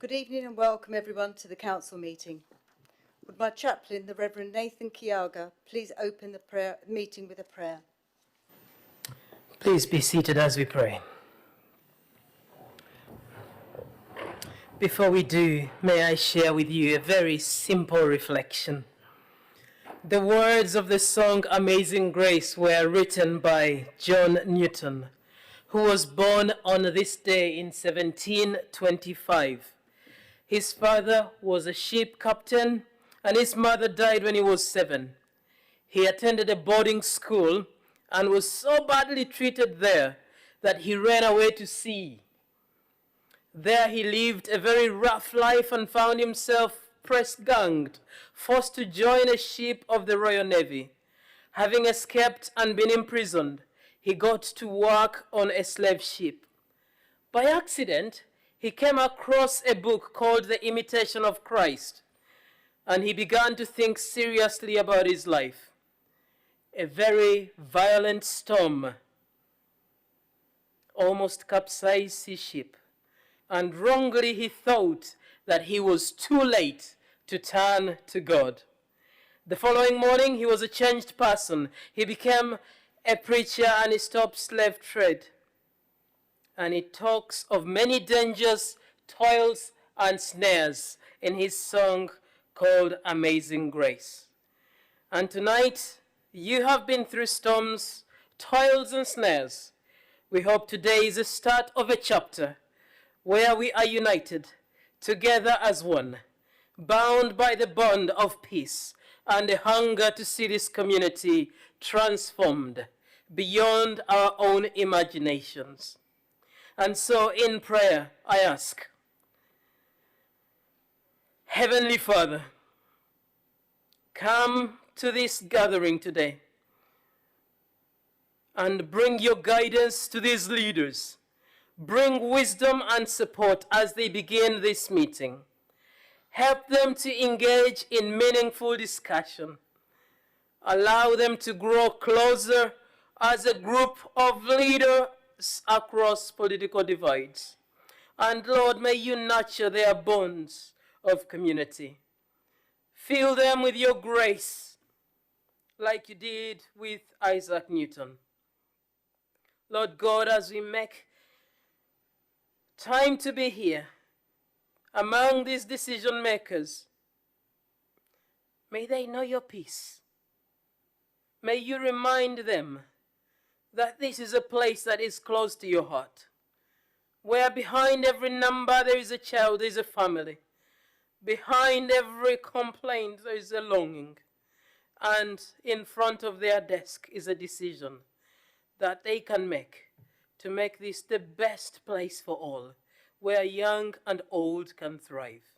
Good evening and welcome everyone to the council meeting. Would my chaplain, the Reverend Nathan Kiaga, please open the meeting with a prayer? Please be seated as we pray. Before we do, may I share with you a very simple reflection. The words of the song Amazing Grace were written by John Newton, who was born on this day in 1725. His father was a ship captain, and his mother died when he was 7. He attended a boarding school and was so badly treated there that he ran away to sea. There he lived a very rough life and found himself press-ganged, forced to join a ship of the Royal Navy. Having escaped and been imprisoned, he got to work on a slave ship. By accident, he came across a book called The Imitation of Christ, and he began to think seriously about his life. A very violent storm almost capsized his ship, and wrongly he thought that he was too late to turn to God. The following morning, he was a changed person. He became a preacher and he stopped slave trade. And he talks of many dangers, toils, and snares in his song called Amazing Grace. And tonight, you have been through storms, toils, and snares. We hope today is the start of a chapter where we are united, together as one, bound by the bond of peace and the hunger to see this community transformed beyond our own imaginations. And so in prayer, I ask, Heavenly Father, come to this gathering today and bring your guidance to these leaders. Bring wisdom and support as they begin this meeting. Help them to engage in meaningful discussion. Allow them to grow closer as a group of leaders across political divides. And Lord, may you nurture their bonds of community. Fill them with your grace, like you did with Isaac Newton. Lord God, as we make time to be here among these decision makers, may they know your peace. May you remind them that this is a place that is close to your heart, where behind every number there is a child, there is a family. Behind every complaint there is a longing. And in front of their desk is a decision that they can make to make this the best place for all, where young and old can thrive.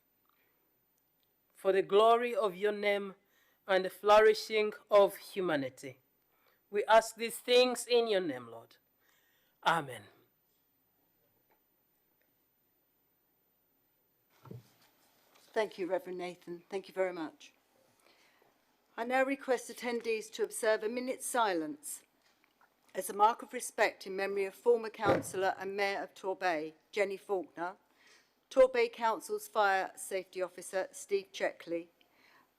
For the glory of your name and the flourishing of humanity, we ask these things in your name, Lord. Amen. Thank you, Reverend Nathan. Thank you very much. I now request attendees to observe a minute's silence as a mark of respect in memory of former councillor and Mayor of Torbay, Jenny Faulkner, Torbay Council's Fire Safety Officer, Steve Checkley,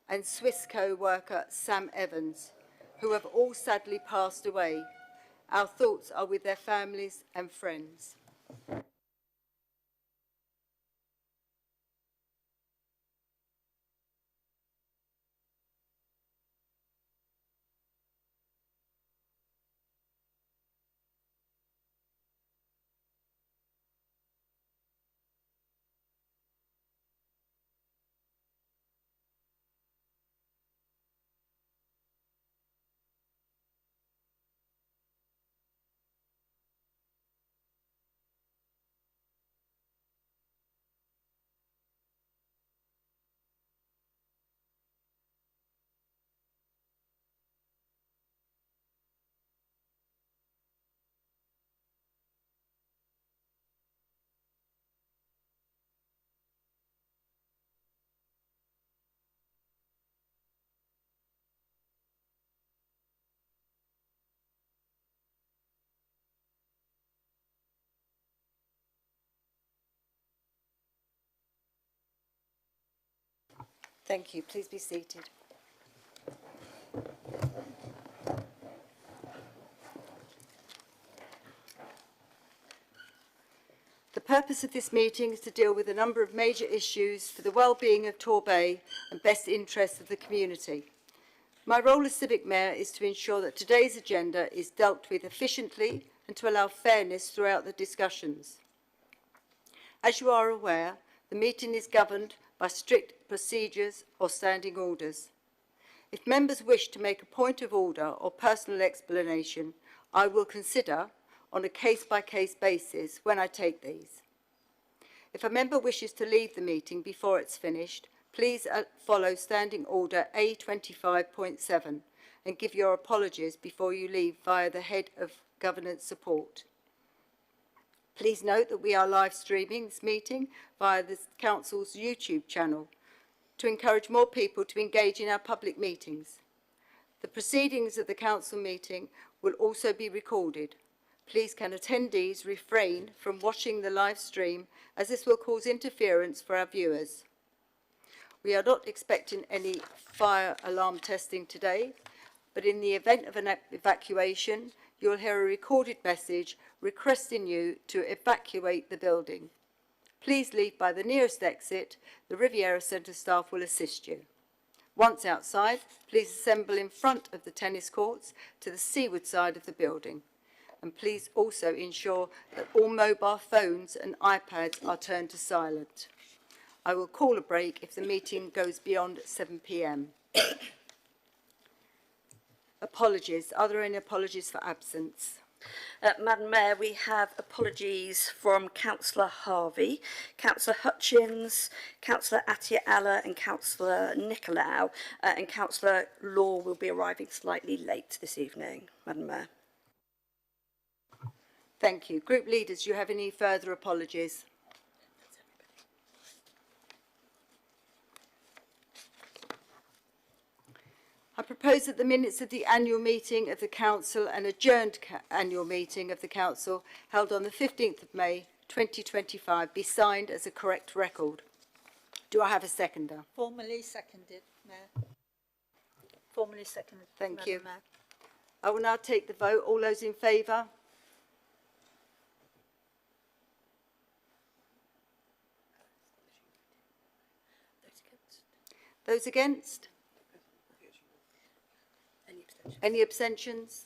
and Swissco worker, Sam Evans, who have all sadly passed away. Our thoughts are with their families and friends. Thank you. Please be seated. The purpose of this meeting is to deal with a number of major issues for the well-being of Torbay and best interests of the community. My role as Civic Mayor is to ensure that today's agenda is dealt with efficiently and to allow fairness throughout the discussions. As you are aware, the meeting is governed by strict procedures or standing orders. If members wish to make a point of order or personal explanation, I will consider on a case-by-case basis when I take these. If a member wishes to leave the meeting before it's finished, please follow Standing Order A25.7 and give your apologies before you leave via the Head of Governance Support. Please note that we are live streaming this meeting via the Council's YouTube channel to encourage more people to engage in our public meetings. The proceedings of the Council meeting will also be recorded. Please can attendees refrain from watching the live stream as this will cause interference for our viewers. We are not expecting any fire alarm testing today, but in the event of an evacuation, you will hear a recorded message requesting you to evacuate the building. Please leave by the nearest exit. The Riviera Centre staff will assist you. Once outside, please assemble in front of the tennis courts to the seaward side of the building. And please also ensure that all mobile phones and iPads are turned to silent. I will call a break if the meeting goes beyond 7 p.m. Apologies. Are there any apologies for absence? Madam Mayor, we have apologies from Councillor Harvey, Councillor Hutchins, Councillor Atiala and Councillor Nicolau, and Councillor Law will be arriving slightly late this evening, Madam Mayor. Thank you. Group leaders, do you have any further apologies? I propose that the minutes of the annual meeting of the Council and adjourned annual meeting of the Council held on the 15th of May 2025 be signed as a correct record. Do I have a seconder? Formally seconded, Mayor. Formally seconded. Thank Madam you. Mayor. I will now take the vote. All those in favour? Those against? Any abstentions?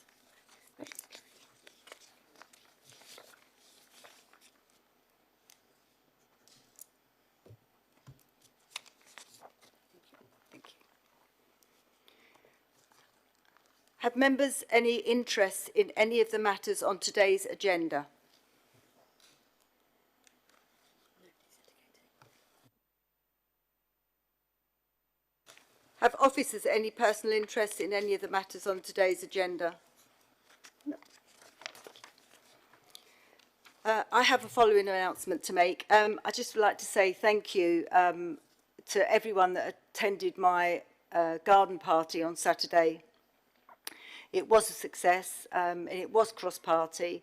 Thank you. Have members any interest in any of the matters on today's agenda? Have officers any personal interest in any of the matters on today's agenda? No. I have a following announcement to make. I just would like to say thank you to everyone that attended my garden party on Saturday. It was a success and it was cross-party.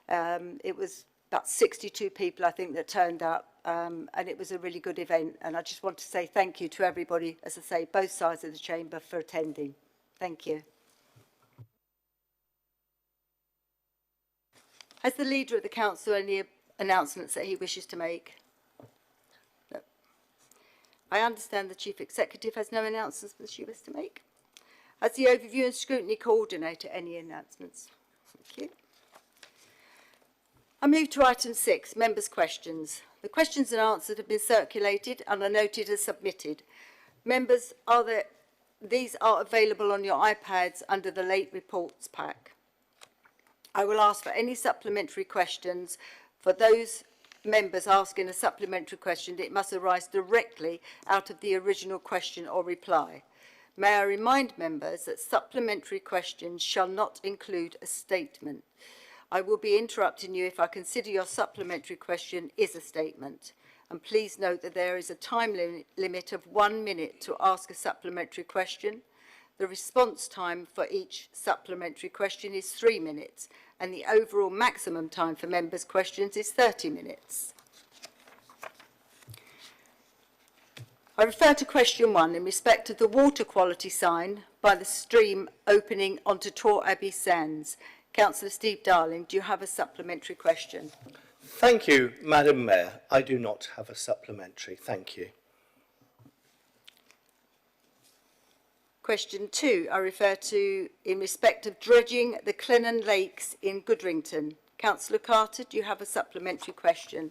It was about 62 people, I think, that turned up. And it was a really good event, and I just want to say thank you to everybody, as I say, both sides of the chamber for attending. Thank you. Has the leader of the council any announcements that he wishes to make? No. I understand the chief executive has no announcements that she wishes to make. Has the overview and scrutiny coordinator any announcements? Thank you. I move to item 6, members' questions. The questions and answers have been circulated and are noted as submitted. Members, these are available on your iPads under the late reports pack. I will ask for any supplementary questions. For those members asking a supplementary question, it must arise directly out of the original question or reply. May I remind members that supplementary questions shall not include a statement. I will be interrupting you if I consider your supplementary question is a statement. And please note that there is a time limit of 1 minute to ask a supplementary question. The response time for each supplementary question is 3 minutes, and the overall maximum time for members' questions is 30 minutes. I refer to question 1 in respect of the water quality sign by the stream opening onto Torbay Sands. Councillor Steve Darling, do you have a supplementary question? Thank you, Madam Mayor. I do not have a supplementary. Thank you. Question 2, I refer to in respect of dredging the Clennon Lakes in Goodrington. Councillor Carter, do you have a supplementary question?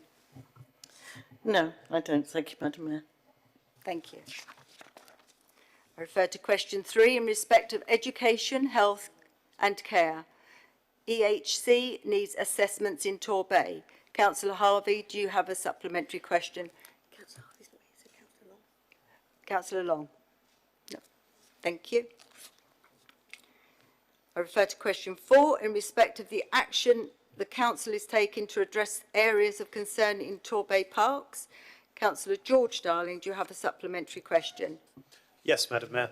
No, I don't. Thank you, Madam Mayor. Thank you. I refer to question 3 in respect of education, health and care. EHC needs assessments in Torbay. Councillor Harvey, do you have a supplementary question? Councillor Harvey's not here, so Councillor Long. Councillor Long? No. Thank you. I refer to question 4 in respect of the action the council is taking to address areas of concern in Torbay parks. Councillor George Darling, do you have a supplementary question? Yes, Madam Mayor.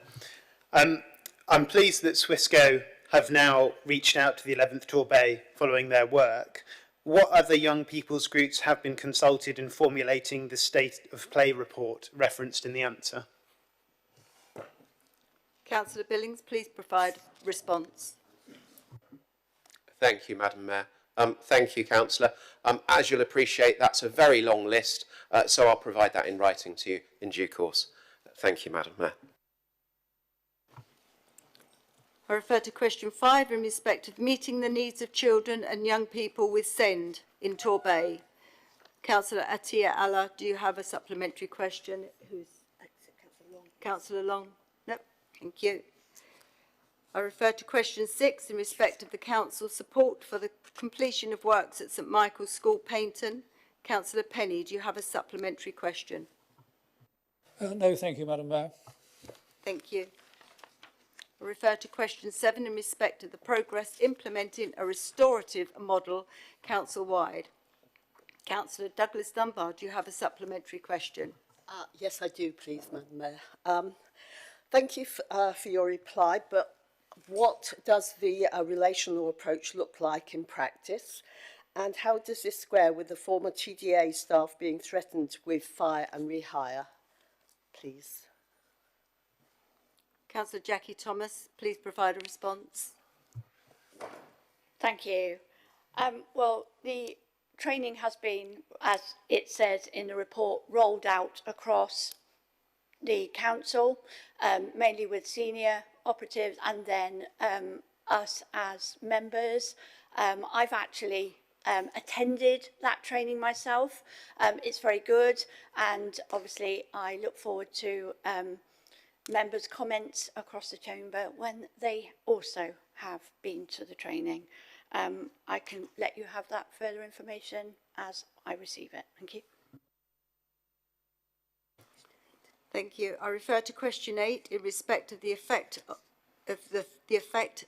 I'm pleased that Swissco have now reached out to the 11th Torbay following their work. What other young people's groups have been consulted in formulating the state of play report referenced in the answer? Councillor Billings, please provide response. Thank you, Madam Mayor. Thank you, Councillor. As you'll appreciate, that's a very long list, so I'll provide that in writing to you in due course. Thank you, Madam Mayor. I refer to question 5 in respect of meeting the needs of children and young people with SEND in Torbay. Councillor Atia Allah, do you have a supplementary question? Who's? Councillor Long. Councillor Long? No, thank you. I refer to question 6 in respect of the council's support for the completion of works at St Michael's School, Paynton. Councillor Penny, do you have a supplementary question? No, thank you, Madam Mayor. Thank you. I refer to question 7 in respect of the progress implementing a restorative model council-wide. Councillor Douglas Dunbar, do you have a supplementary question? Yes, I do, please, Madam Mayor. Thank you for your reply, but what does the relational approach look like in practice? And how does this square with the former TDA staff being threatened with fire and rehire? Please. Councillor Jackie Thomas, please provide a response. Thank you. Well, the training has been, as it says in the report, rolled out across the council, mainly with senior operatives and then us as members. I've actually attended that training myself. It's very good, and obviously I look forward to members' comments across the chamber when they also have been to the training. I can let you have that further information as I receive it. Thank you. Thank you. I refer to question 8 in respect of the effect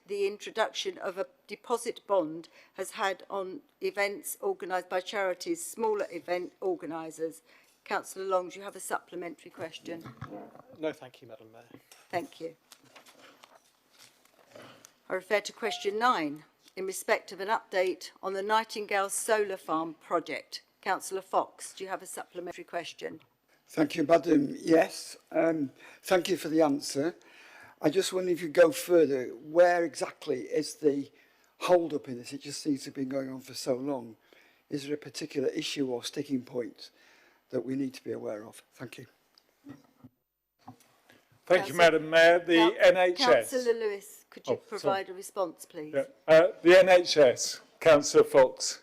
the introduction of a deposit bond has had on events organised by charities, smaller event organisers. Councillor Long, do you have a supplementary question? No, thank you, Madam Mayor. Thank you. I refer to question 9 in respect of an update on the Nightingale Solar Farm project. Councillor Fox, do you have a supplementary question? Thank you, Madam. Yes. Thank you for the answer. I just wonder if you go further, where exactly is the hold-up in this? It just seems to have been going on for so long. Is there a particular issue or sticking point that we need to be aware of? Thank you. Thank you, Madam Mayor. The NHS. Councillor Lewis, could you provide a response, please? Yeah. The NHS, Councillor Fox.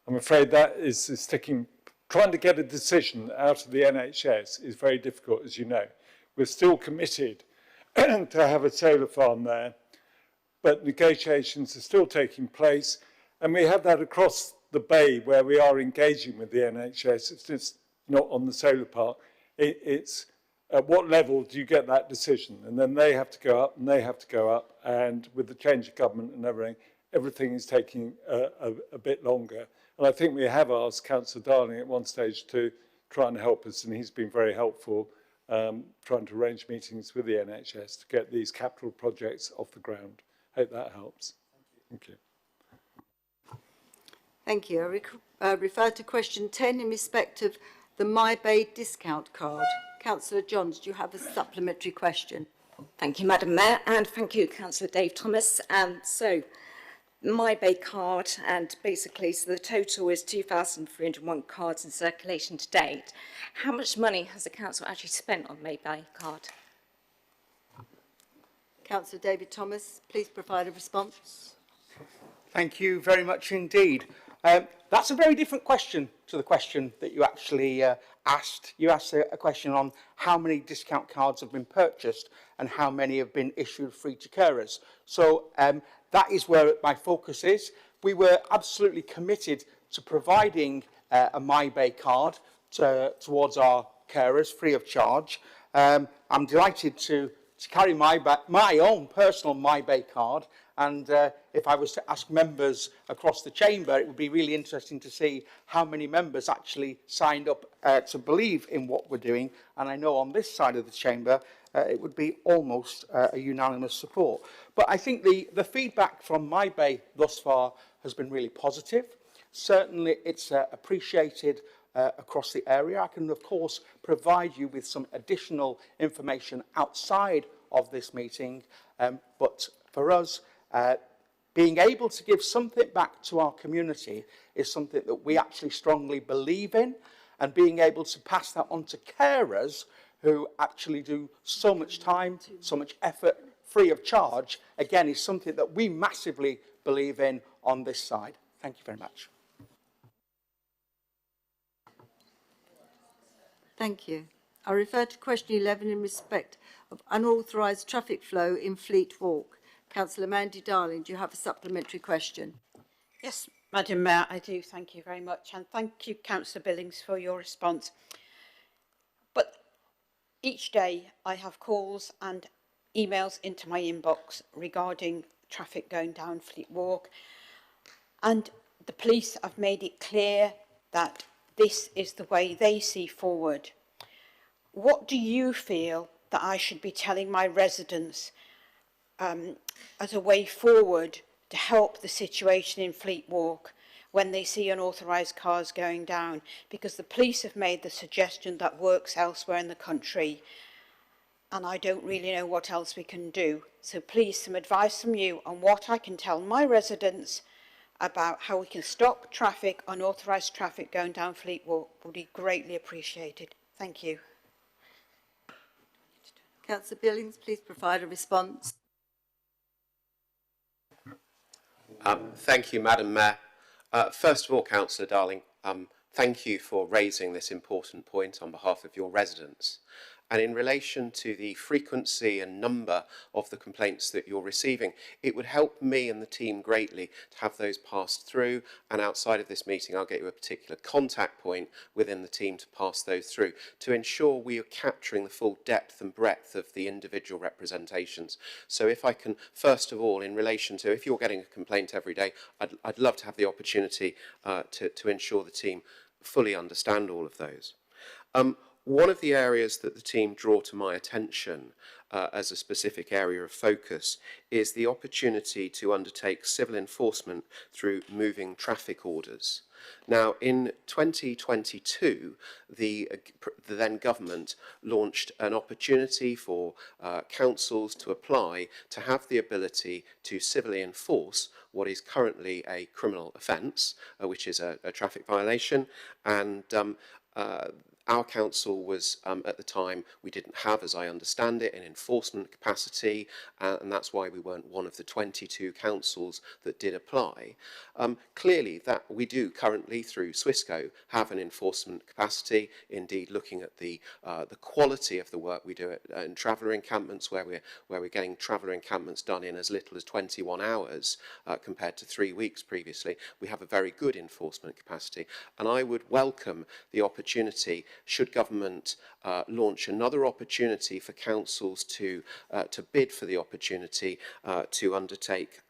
I'm afraid that is sticking. Trying to get a decision out of the NHS is very difficult, as you know. We're still committed to have a solar farm there, but negotiations are still taking place, and we have that across the bay where we are engaging with the NHS. It's just not on the solar part. It's at what level do you get that decision? And then they have to go up and they have to go up, and with the change of government and everything is taking a bit longer. And I think we have asked Councillor Darling at one stage to try and help us, and he's been very helpful trying to arrange meetings with the NHS to get these capital projects off the ground. Hope that helps. Thank you. Thank you. I refer to question 10 in respect of the My Bay discount card. Councillor Johns, do you have a supplementary question? Thank you, Madam Mayor, and thank you, Councillor Dave Thomas. So, my Bay card, and basically, so the total is 2,301 cards in circulation to date. How much money has the council actually spent on May Bay card? Councillor David Thomas, please provide a response. Thank you very much indeed. That's a very different question to the question that you actually asked. You asked a question on how many discount cards have been purchased and how many have been issued free to carers. So that is where my focus is. We were absolutely committed to providing a MyBay card towards our carers free of charge. I'm delighted to carry my own personal MyBay card, and if I was to ask members across the chamber, it would be really interesting to see how many members actually signed up to believe in what we're doing. And I know on this side of the chamber it would be almost a unanimous support. But I think the feedback from MyBay thus far has been really positive. Certainly it's appreciated across the area. I can, of course, provide you with some additional information outside of this meeting, but for us, being able to give something back to our community is something that we actually strongly believe in, and being able to pass that on to carers who actually do so much time, so much effort, free of charge, again, is something that we massively believe in on this side. Thank you very much. Thank you. I refer to question 11 in respect of unauthorised traffic flow in Fleet Walk. Councillor Mandy Darling, do you have a supplementary question? Yes, Madam Mayor, I do. Thank you very much. And thank you, Councillor Billings, for your response. But each day I have calls and emails into my inbox regarding traffic going down Fleet Walk. And the police have made it clear that this is the way they see forward. What do you feel that I should be telling my residents as a way forward to help the situation in Fleet Walk when they see unauthorised cars going down? Because the police have made the suggestion that works elsewhere in the country, and I don't really know what else we can do. So please, some advice from you on what I can tell my residents about how we can stop traffic, unauthorised traffic going down Fleet Walk would be greatly appreciated. Thank you. Councillor Billings, please provide a response. Thank you, Madam Mayor. First of all, Councillor Darling, thank you for raising this important point on behalf of your residents. And in relation to the frequency and number of the complaints that you're receiving, it would help me and the team greatly to have those passed through, and outside of this meeting I'll get you a particular contact point within the team to pass those through to ensure we are capturing the full depth and breadth of the individual representations. So if I can, first of all, in relation to if you're getting a complaint every day, I'd love to have the opportunity to ensure the team fully understand all of those. One of the areas that the team draw to my attention as a specific area of focus is the opportunity to undertake civil enforcement through moving traffic orders. Now, in 2022, the then government launched an opportunity for councils to apply to have the ability to civilly enforce what is currently a criminal offence, which is a traffic violation, and our council was, at the time, we didn't have, as I understand it, an enforcement capacity, and that's why we weren't one of the 22 councils that did apply. Clearly, that we do currently, through Swissco, have an enforcement capacity. Indeed, looking at the quality of the work we do in traveller encampments, where we're getting traveller encampments done in as little as 21 hours compared to 3 weeks previously, we have a very good enforcement capacity. And I would welcome the opportunity, should government launch another opportunity for councils to bid for the opportunity to undertake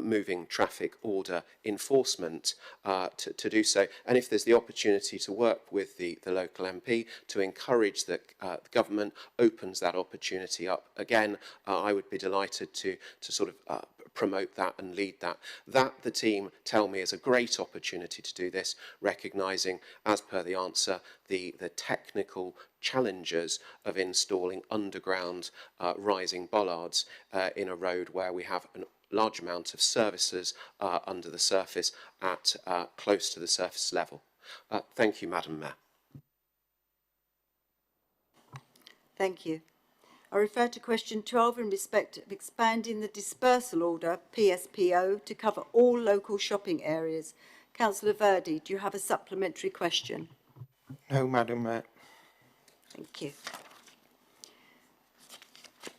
moving traffic order enforcement to do so, and if there's the opportunity to work with the local MP to encourage that the government opens that opportunity up again, I would be delighted to sort of promote that and lead that. That, the team tell me, is a great opportunity to do this, recognising, as per the answer, the technical challenges of installing underground rising bollards in a road where we have a large amount of services under the surface at close to the surface level. Thank you, Madam Mayor. Thank you. I refer to question 12 in respect of expanding the dispersal order, PSPO, to cover all local shopping areas. Councillor Verdi, do you have a supplementary question? No, Madam Mayor. Thank you.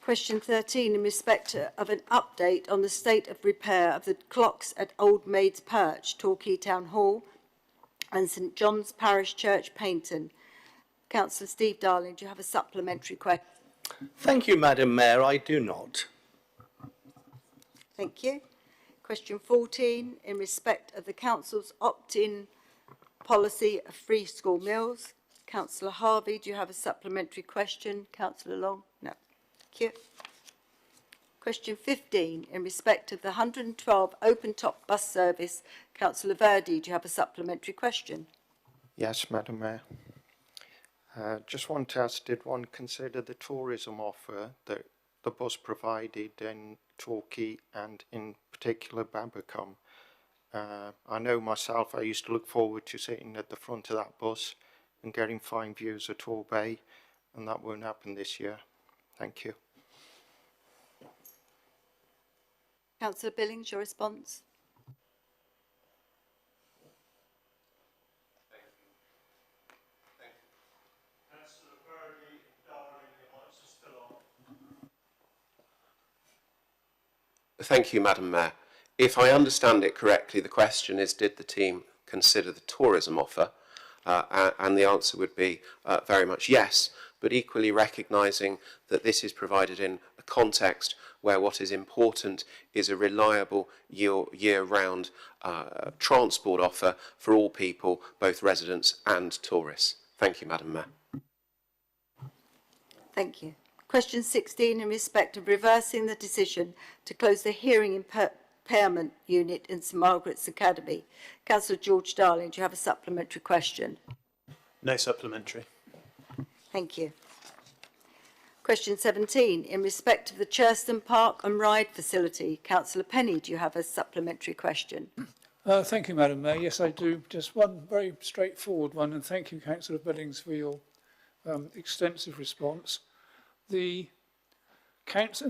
Question 13 in respect of an update on the state of repair of the clocks at Old Maid's Perch, Torquay Town Hall and St John's Parish Church, Paynton. Councillor Steve Darling, do you have a supplementary question? Thank you, Madam Mayor. I do not. Thank you. Question 14, in respect of the Council's opt-in policy of free school meals. Councillor Harvey, do you have a supplementary question? Councillor Long? No. Thank you. Question 15, in respect of the 112 open-top bus service. Councillor Verdi, do you have a supplementary question? Yes, Madam Mayor. Just want to ask, did one consider the tourism offer that the bus provided in Torquay and in particular Babbacombe? I know myself, I used to look forward to sitting at the front of that bus and getting fine views of Torbay, and that won't happen this year. Thank you. Councillor Billings, your response? Thank you, Madam Mayor. If I understand it correctly, the question is, did the team consider the tourism offer? And the answer would be very much yes, but equally recognising that this is provided in a context where what is important is a reliable year-round transport offer for all people, both residents and tourists. Thank you, Madam Mayor. Thank you. Question 16, in respect of reversing the decision to close the hearing impairment unit in St Margaret's Academy. Councillor George Darling, do you have a supplementary question? No supplementary. Thank you. Question 17, in respect of the Churston Park and Ride facility. Councillor Penny, do you have a supplementary question? Thank you, Madam Mayor. Yes, I do. Just one very straightforward one, and thank you, Councillor Billings, for your extensive response. In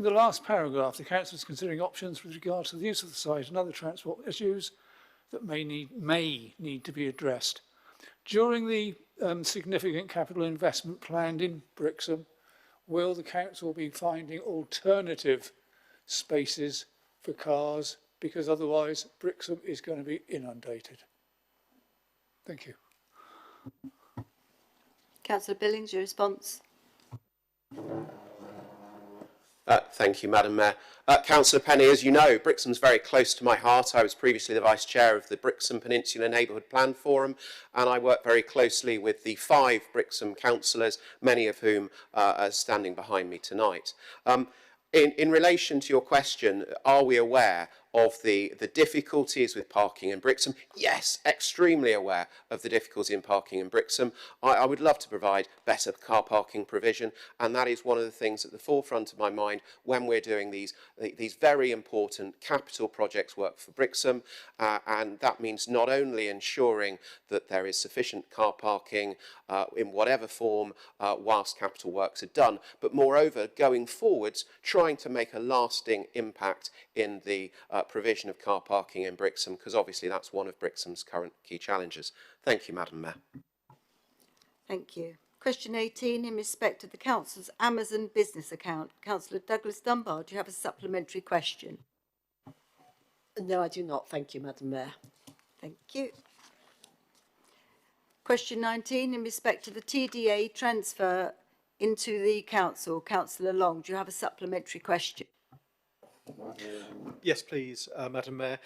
the last paragraph, the Council is considering options with regard to the use of the site and other transport issues that may need to be addressed. During the significant capital investment planned in Brixham, will the Council be finding alternative spaces for cars, because otherwise Brixham is going to be inundated? Thank you. Councillor Billings, your response? Thank you, Madam Mayor. Councillor Penny, as you know, Brixham's very close to my heart. I was previously the Vice Chair of the Brixham Peninsula Neighbourhood Plan Forum, and I work very closely with the 5 Brixham councillors, many of whom are standing behind me tonight. In relation to your question, are we aware of the difficulties with parking in Brixham? Yes, extremely aware of the difficulty in parking in Brixham. I would love to provide better car parking provision, and that is one of the things at the forefront of my mind when we're doing these very important capital projects work for Brixham, and that means not only ensuring that there is sufficient car parking in whatever form whilst capital works are done, but moreover, going forwards, trying to make a lasting impact in the provision of car parking in Brixham, because obviously that's one of Brixham's current key challenges. Thank you, Madam Mayor. Thank you. Question 18, in respect of the Council's Amazon business account. Councillor Douglas Dunbar, do you have a supplementary question? No, I do not. Thank you, Madam Mayor. Thank you. Question 19, in respect of the TDA transfer into the Council. Councillor Long, do you have a supplementary question? Yes, please, Madam Mayor.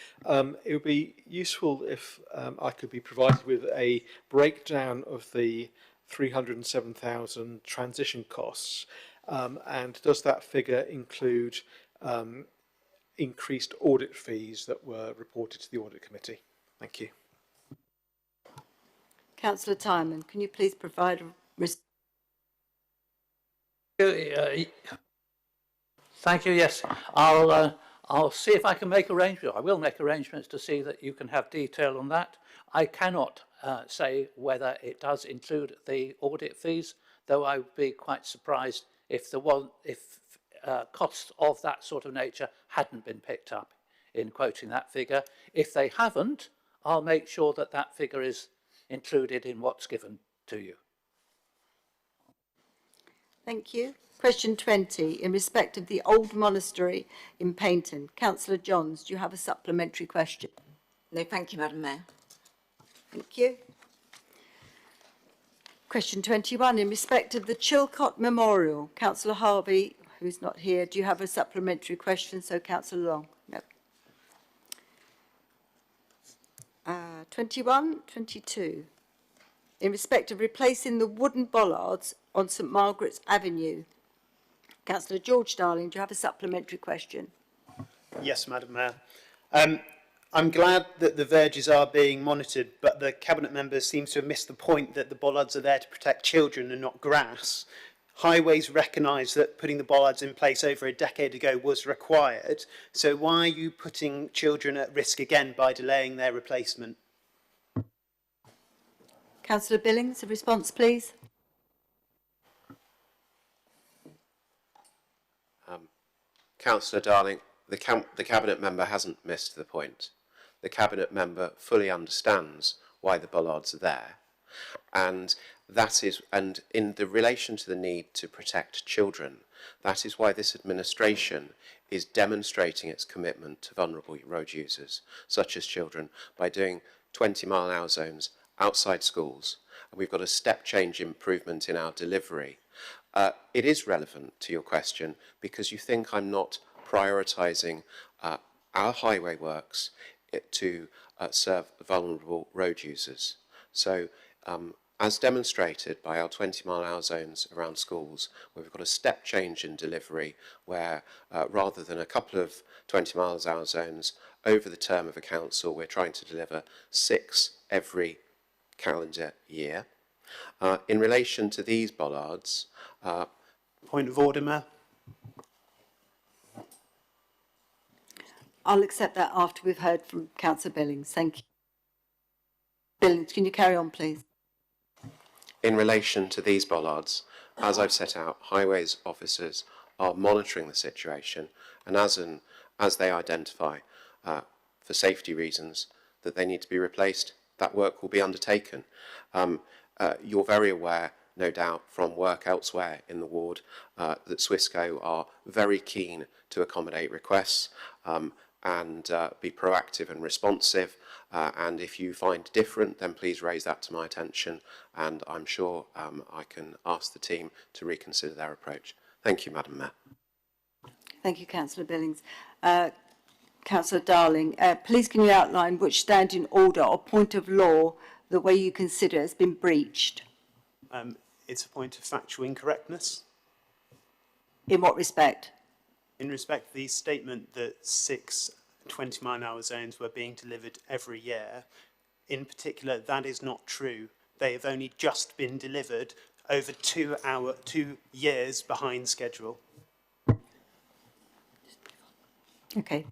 It would be useful if I could be provided with a breakdown of the 307,000 transition costs, and does that figure include increased audit fees that were reported to the Audit Committee. Thank you. Councillor Timon, can you please provide a Thank you. Yes, I'll see if I can make arrangements. I will make arrangements to see that you can have detail on that. I cannot say whether it does include the audit fees, though I would be quite surprised if costs of that sort of nature hadn't been picked up in quoting that figure. If they haven't, I'll make sure that that figure is included in what's given to you. Thank you. Question 20, in respect of the old monastery in Paynton. Councillor Johns, do you have a supplementary question? No, thank you, Madam Mayor. Thank you. Question 21, in respect of the Chilcot Memorial. Councillor Harvey, who's not here, do you have a supplementary question? So Councillor Long. No. 21, 22. In respect of replacing the wooden bollards on St Margaret's Avenue. Councillor George Darling, do you have a supplementary question? Yes, Madam Mayor. I'm glad that the verges are being monitored, but the Cabinet members seem to have missed the point that the bollards are there to protect children and not grass. Highways recognise that putting the bollards in place over a decade ago was required, so why are you putting children at risk again by delaying their replacement? Councillor Billings, a response please. Councillor Darling, the Cabinet member hasn't missed the point. The Cabinet member fully understands why the bollards are there, and in the relation to the need to protect children, that is why this administration is demonstrating its commitment to vulnerable road users, such as children, by doing 20-mile-an-hour zones outside schools, and we've got a step change improvement in our delivery. It is relevant to your question because you think I'm not prioritising our highway works to serve vulnerable road users. So, as demonstrated by our 20-mile-an-hour zones around schools, where we've got a step change in delivery, where rather than a couple of 20-mile-an-hour zones over the term of a council, we're trying to deliver 6 every calendar year. In relation to these bollards... Point of order, Mayor. I'll accept that after we've heard from Councillor Billings. Thank you. Billings, can you carry on, please? In relation to these bollards, as I've set out, highways officers are monitoring the situation, and as they identify, for safety reasons, that they need to be replaced, that work will be undertaken. You're very aware, no doubt, from work elsewhere in the ward, that Swissco are very keen to accommodate requests and be proactive and responsive. And if you find different, then please raise that to my attention, and I'm sure I can ask the team to reconsider their approach. Thank you, Madam Mayor. Thank you, Councillor Billings. Councillor Darling, please can you outline which standing order or point of law the way you consider has been breached? It's a point of factual incorrectness. In what respect? In respect of the statement that 6 20-mile-an-hour zones were being delivered every year, in particular, that is not true. They have only just been delivered over 2 years behind schedule. Okay.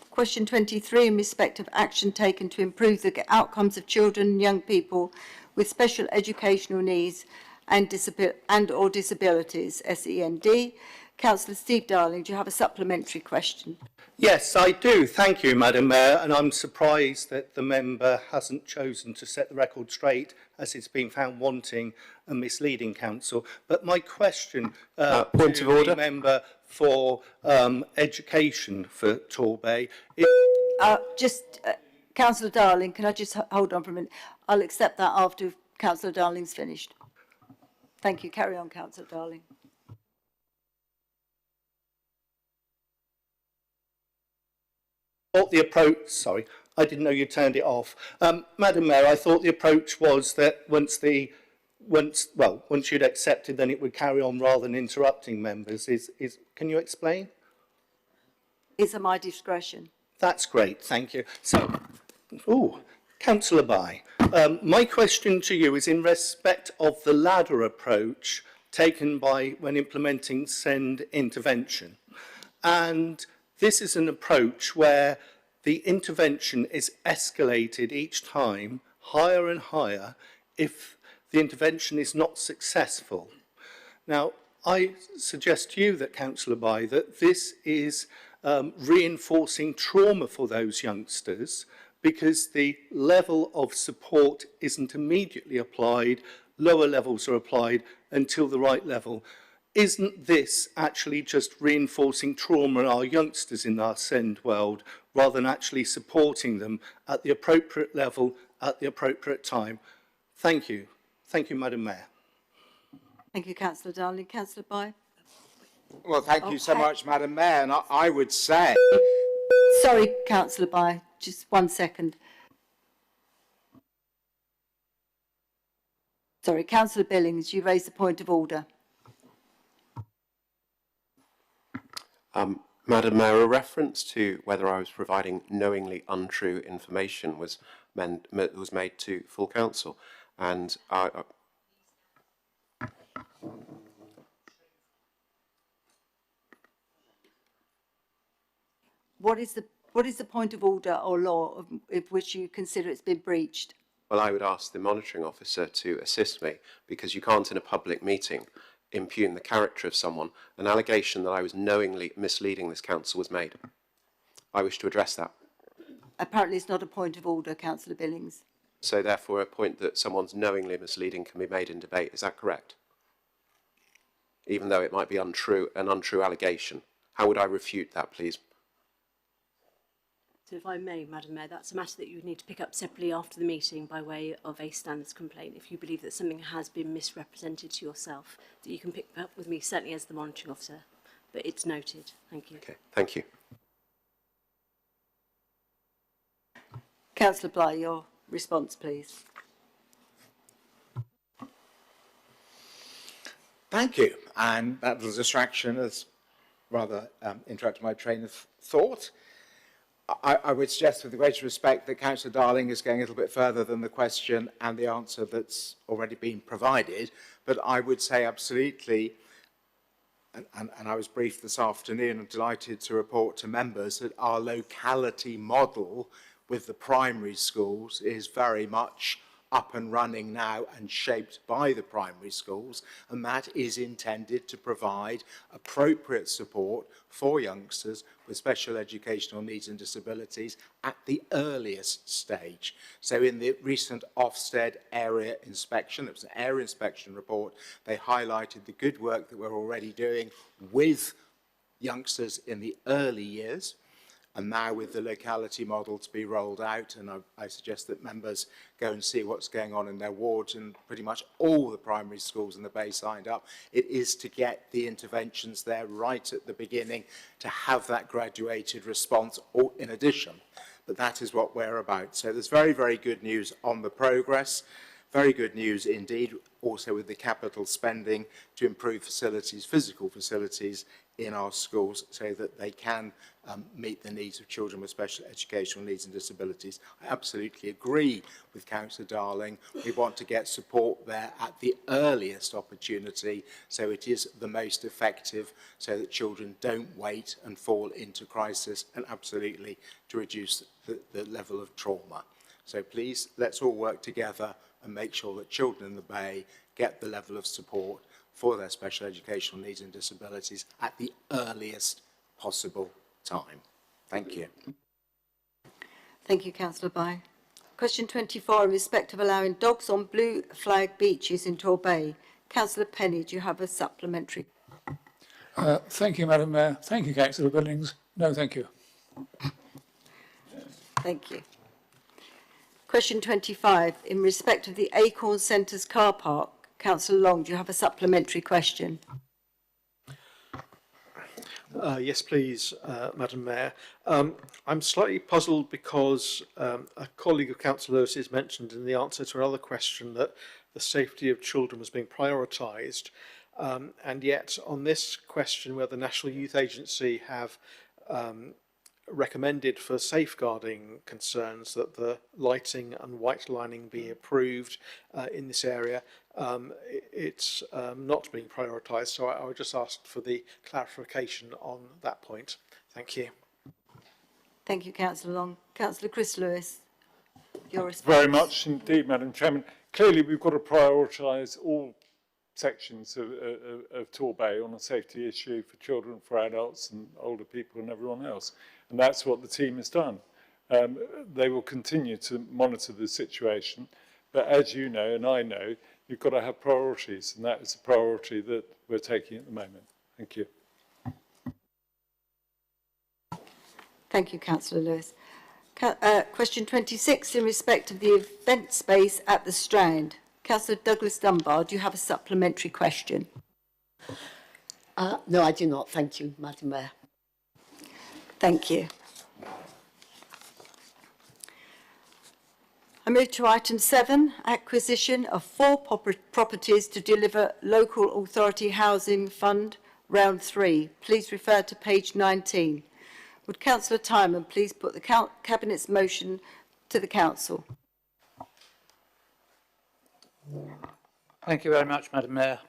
Question 23, in respect of action taken to improve the outcomes of children and young people with special educational needs and or disabilities, SEND. Councillor Steve Darling, do you have a supplementary question? Yes, I do. Thank you, Madam Mayor, and I'm surprised that the member hasn't chosen to set the record straight, as it's been found wanting and misleading, Council. But my question point of order, the member for education for Torbay is... Councillor Darling, can I just hold on for a minute? I'll accept that after Councillor Darling's finished. Thank you. Carry on, Councillor Darling. The approach, sorry, I didn't know you turned it off. Madam Mayor, I thought the approach was that once the once you'd accepted, then it would carry on rather than interrupting members. Can you explain? It's at my discretion. That's great, thank you. So, Councillor Bai, my question to you is in respect of the ladder approach taken when implementing SEND intervention. And this is an approach where the intervention is escalated each time higher and higher if the intervention is not successful. Now, I suggest to you that, Councillor Bai, that this is reinforcing trauma for those youngsters because the level of support isn't immediately applied, lower levels are applied until the right level. Isn't this actually just reinforcing trauma in our youngsters in our SEND world rather than actually supporting them at the appropriate level at the appropriate time? Thank you. Thank you, Madam Mayor. Thank you, Councillor Darling. Councillor Bai? Well, thank you so much, Madam Mayor. And I would say... Sorry, Councillor Bai, just 1 second. Sorry, Councillor Billings, you raised a point of order. Madam Mayor, a reference to whether I was providing knowingly untrue information was made to full council, and What is the point of order or law of which you consider it's been breached? well, I would ask the monitoring officer to assist me, because you can't in a public meeting impugn the character of someone. An allegation that I was knowingly misleading this council was made. I wish to address that. Apparently it's not a point of order, Councillor Billings. So therefore a point that someone's knowingly misleading can be made in debate. Is that correct? Even though it might be untrue, an untrue allegation. How would I refute that, please? So if I may, Madam Mayor, that's a matter that you would need to pick up separately after the meeting by way of a standards complaint. If you believe that something has been misrepresented to yourself, that you can pick up with me, certainly as the monitoring officer. But it's noted. Thank you. Okay, thank you. Councillor Bly, your response, please. Thank you. And that little distraction has rather interrupted my train of thought. I would suggest with the greatest respect that Councillor Darling is going a little bit further than the question and the answer that's already been provided. But I would say absolutely, and I was briefed this afternoon and delighted to report to members that our locality model with the primary schools is very much up and running now and shaped by the primary schools, and that is intended to provide appropriate support for youngsters with special educational needs and disabilities at the earliest stage. So in the recent Ofsted area inspection, it was an area inspection report, they highlighted the good work that we're already doing with youngsters in the early years, and now with the locality model to be rolled out, and I suggest that members go and see what's going on in their wards, and pretty much all the primary schools in the Bay signed up. It is to get the interventions there right at the beginning, to have that graduated response or in addition. But that is what we're about. So there's very, very good news on the progress. Very good news indeed, also with the capital spending to improve facilities, physical facilities in our schools so that they can meet the needs of children with special educational needs and disabilities. I absolutely agree with Councillor Darling. We want to get support there at the earliest opportunity so it is the most effective, so that children don't wait and fall into crisis, and absolutely to reduce the level of trauma. So please, let's all work together and make sure that children in the Bay get the level of support for their special educational needs and disabilities at the earliest possible time. Thank you. Thank you, Councillor Bai. Question 24, in respect of allowing dogs on blue flag beaches in Torbay. Councillor Penny, do you have a supplementary? Thank you, Madam Mayor. Thank you, Councillor Billings. No, thank you. Thank you. Question 25, in respect of the Acorn Centres car park. Councillor Long, do you have a supplementary question? Yes, please, Madam Mayor. I'm slightly puzzled because a colleague of Councillor Lewis's mentioned in the answer to another question that the safety of children was being prioritised. And yet on this question where the National Youth Agency have recommended for safeguarding concerns that the lighting and white lining be approved in this area, it's not being prioritised. So I would just ask for the clarification on that point. Thank you. Thank you, Councillor Long. Councillor Chris Lewis, your response. Very much indeed, Madam Chairman. Clearly, we've got to prioritise all sections of Torbay on a safety issue for children, for adults and older people and everyone else. And that's what the team has done. They will continue to monitor the situation. But as you know, and I know, you've got to have priorities. And that is the priority that we're taking at the moment. Thank you. Thank you, Councillor Lewis. Question 26, in respect of the event space at the Strand. Councillor Douglas Dunbar, do you have a supplementary question? No, I do not. Thank you, Madam Mayor. Thank you. I move to item 7, acquisition of 4 properties to deliver local authority housing fund, round 3. Please refer to page 19. Would Councillor Timon please put the Cabinet's motion to the Council? Thank you very much, Madam Mayor.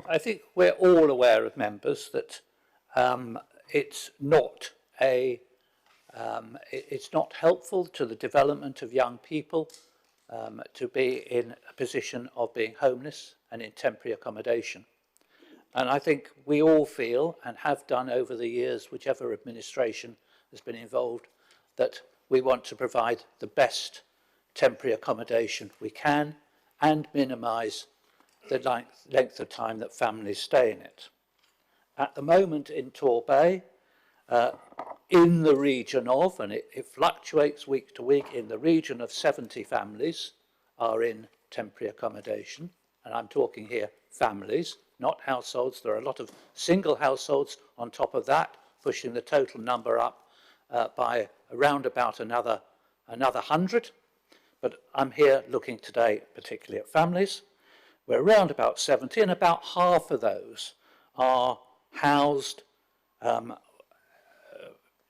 I think we're all aware of members that it's not helpful to the development of young people to be in a position of being homeless and in temporary accommodation. And I think we all feel, and have done over the years, whichever administration has been involved, that we want to provide the best temporary accommodation we can and minimise the length of time that families stay in it. At the moment in Torbay, in the region of, and it fluctuates week to week, in the region of 70 families are in temporary accommodation, and I'm talking here families, not households. There are a lot of single households on top of that, pushing the total number up by around about another 100. But I'm here looking today particularly at families. We're around about 70, and about half of those are housed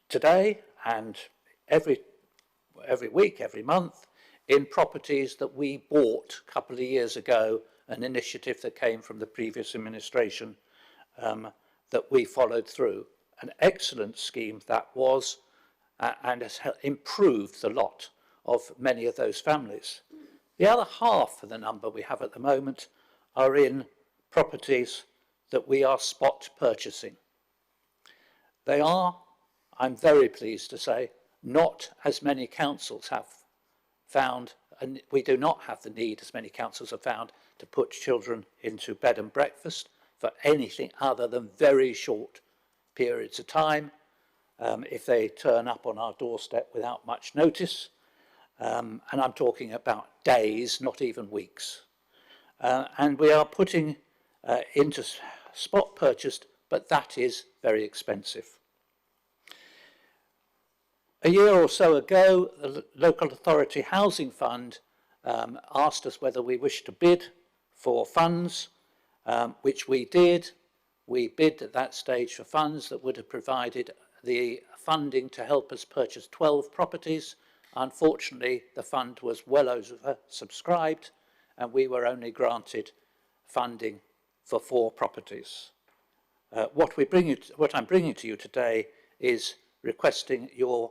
today and every week, every month, in properties that we bought a couple of years ago, an initiative that came from the previous administration that we followed through. An excellent scheme that was, and has improved the lot of many of those families. The other half of the number we have at the moment are in properties that we are spot purchasing. They are, I'm very pleased to say, not as many councils have found, and we do not have the need, as many councils have found, to put children into bed and breakfast for anything other than very short periods of time, if they turn up on our doorstep without much notice. And I'm talking about days, not even weeks. And we are putting into spot purchased, but that is very expensive. A year or so ago, the Local Authority Housing Fund asked us whether we wished to bid for funds, which we did. We bid at that stage for funds that would have provided the funding to help us purchase 12 properties. Unfortunately, the fund was well oversubscribed, and we were only granted funding for 4 properties. What I'm bringing to you today is requesting your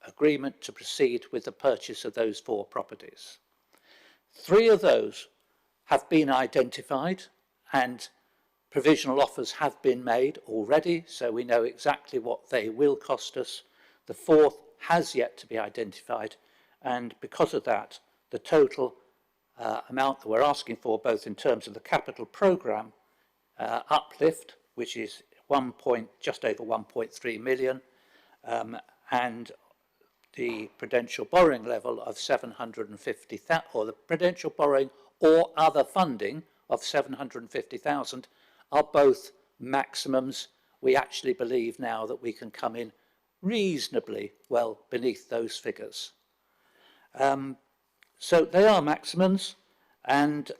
agreement to proceed with the purchase of those 4 properties. 3 of those have been identified and provisional offers have been made already, so we know exactly what they will cost us. The 4th has yet to be identified, and because of that, the total amount that we're asking for, both in terms of the capital programme uplift, which is just over 1.3 million, and the prudential borrowing level of 750,000, or the prudential borrowing or other funding of 750,000, are both maximums. We actually believe now that we can come in reasonably well beneath those figures. So they are maximums. And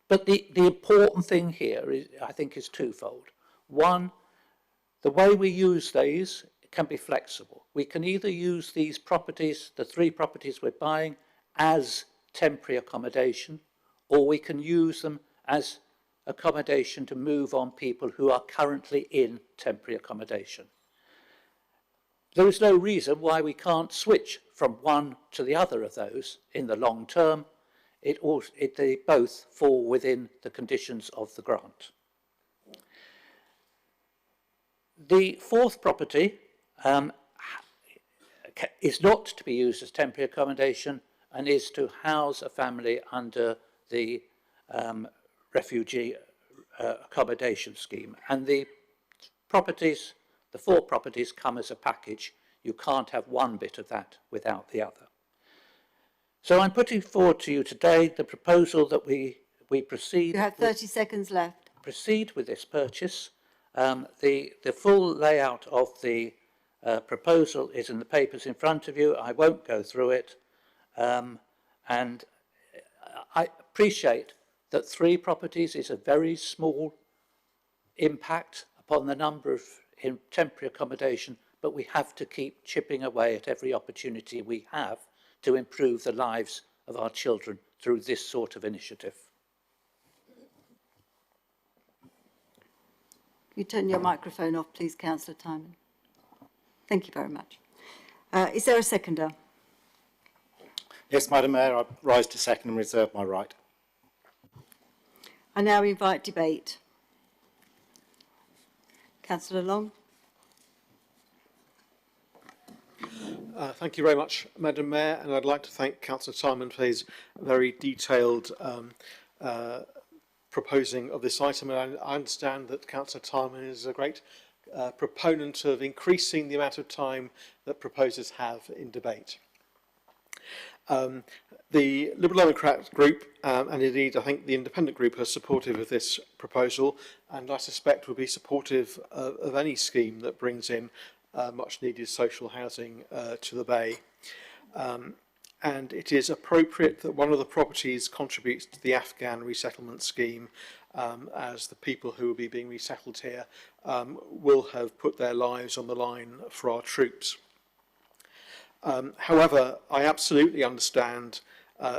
but the important thing here is, I think, is twofold. One, the way we use these can be flexible. We can either use these properties, the 3 properties we're buying, as temporary accommodation, or we can use them as accommodation to move on people who are currently in temporary accommodation. There is no reason why we can't switch from one to the other of those in the long term. They both fall within the conditions of the grant. The 4th property is not to be used as temporary accommodation and is to house a family under the refugee accommodation scheme. And the properties, the 4 properties, come as a package. You can't have one bit of that without the other. So I'm putting forward to you today the proposal that we proceed. You have 30 seconds left. Proceed with this purchase. The full layout of the proposal is in the papers in front of you. I won't go through it. And I appreciate that 3 properties is a very small impact upon the number of in temporary accommodation, but we have to keep chipping away at every opportunity we have to improve the lives of our children through this sort of initiative. You turn your microphone off, please, Councillor Timon. Thank you very much. Is there a seconder? Yes, Madam Mayor, I rise to second and reserve my right. I now invite debate. Councillor Long. Thank you very much, Madam Mayor, and I'd like to thank Councillor Timon for his very detailed proposing of this item. And I understand that Councillor Timon is a great proponent of increasing the amount of time that proposers have in debate. The Liberal Democrat group, and indeed I think the Independent group, are supportive of this proposal, and I suspect will be supportive of any scheme that brings in much needed social housing to the Bay. And it is appropriate that one of the properties contributes to the Afghan resettlement scheme, as the people who will be being resettled here will have put their lives on the line for our troops. However, I absolutely understand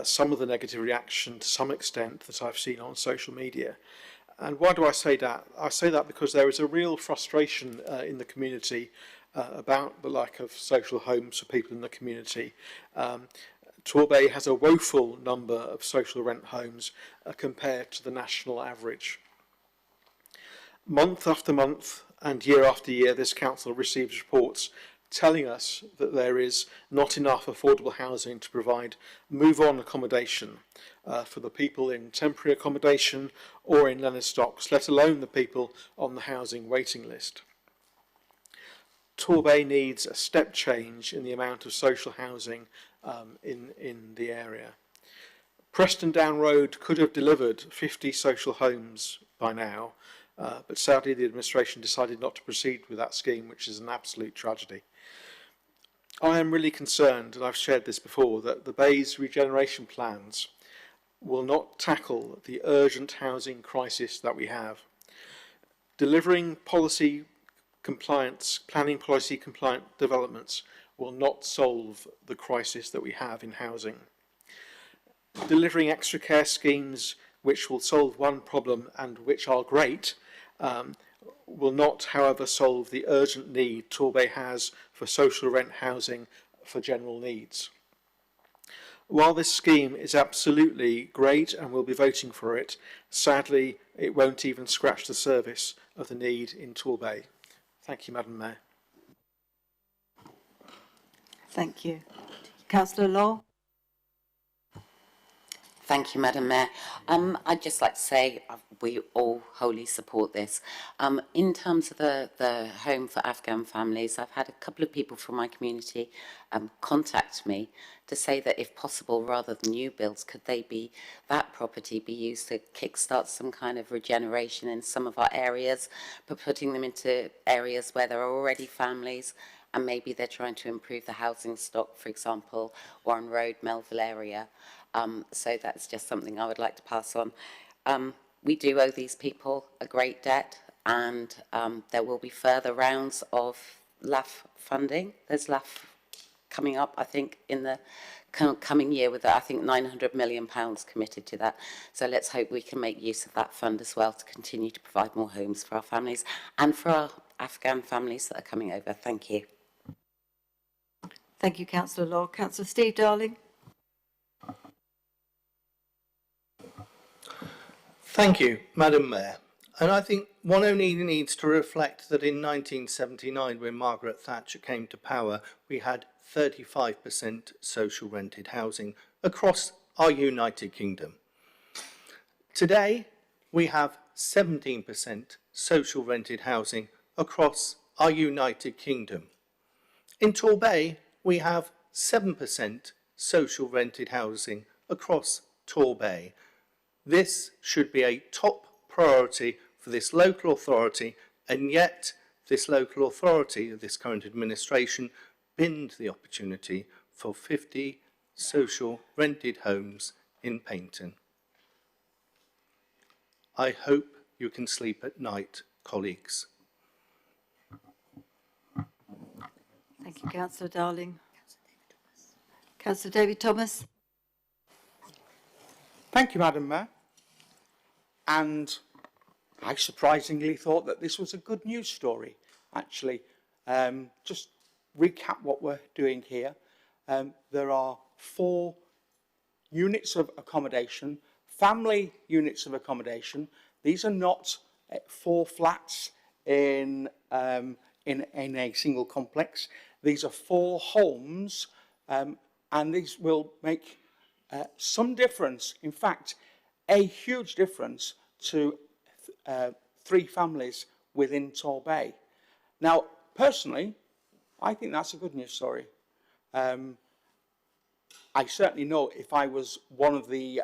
some of the negative reaction to some extent that I've seen on social media. And why do I say that? I say that because there is a real frustration in the community about the lack of social homes for people in the community. Torbay has a woeful number of social rent homes compared to the national average. Month after month and year after year, this council receives reports telling us that there is not enough affordable housing to provide move-on accommodation for the people in temporary accommodation or in Leonard stocks, let alone the people on the housing waiting list. Torbay needs a step change in the amount of social housing in the area. Preston Down Road could have delivered 50 social homes by now, but sadly the administration decided not to proceed with that scheme, which is an absolute tragedy. I am really concerned, and I've shared this before, that the Bay's regeneration plans will not tackle the urgent housing crisis that we have. Delivering policy compliance, planning policy compliant developments will not solve the crisis that we have in housing. Delivering extra care schemes which will solve one problem and which are great will not, however, solve the urgent need Torbay has for social rent housing for general needs. While this scheme is absolutely great and we'll be voting for it, sadly it won't even scratch the surface of the need in Torbay. Thank you, Madam Mayor. Thank you. Councillor Law. Thank you, Madam Mayor. I'd just like to say we all wholly support this. In terms of the home for Afghan families, I've had a couple of people from my community contact me to say that if possible, rather than new builds, could that property be used to kickstart some kind of regeneration in some of our areas, but putting them into areas where there are already families and maybe they're trying to improve the housing stock, for example, Warren Road, Melville area. So that's just something I would like to pass on. We do owe these people a great debt, and there will be further rounds of LAF funding. There's LAF coming up, I think, in the coming year with, I think, £900 million committed to that. So let's hope we can make use of that fund as well to continue to provide more homes for our families and for our Afghan families that are coming over. Thank you. Thank you, Councillor Law. Councillor Steve Darling. Thank you, Madam Mayor. And I think one only needs to reflect that in 1979, when Margaret Thatcher came to power, we had 35% social rented housing across our United Kingdom. Today, we have 17% social rented housing across our United Kingdom. In Torbay, we have 7% social rented housing across Torbay. This should be a top priority for this local authority, and yet this local authority, this current administration, binned the opportunity for 50 social rented homes in Paignton. I hope you can sleep at night, colleagues. Thank you, Councillor Darling. Councillor David Thomas. Thank you, Madam Mayor. And I surprisingly thought that this was a good news story, actually. Just recap what we're doing here. There are 4 units of accommodation, family units of accommodation. These are not 4 flats in a single complex. These are 4 homes, and these will make some difference, in fact, a huge difference to 3 families within Torbay. Now, personally, I think that's a good news story. I certainly know if I was one of the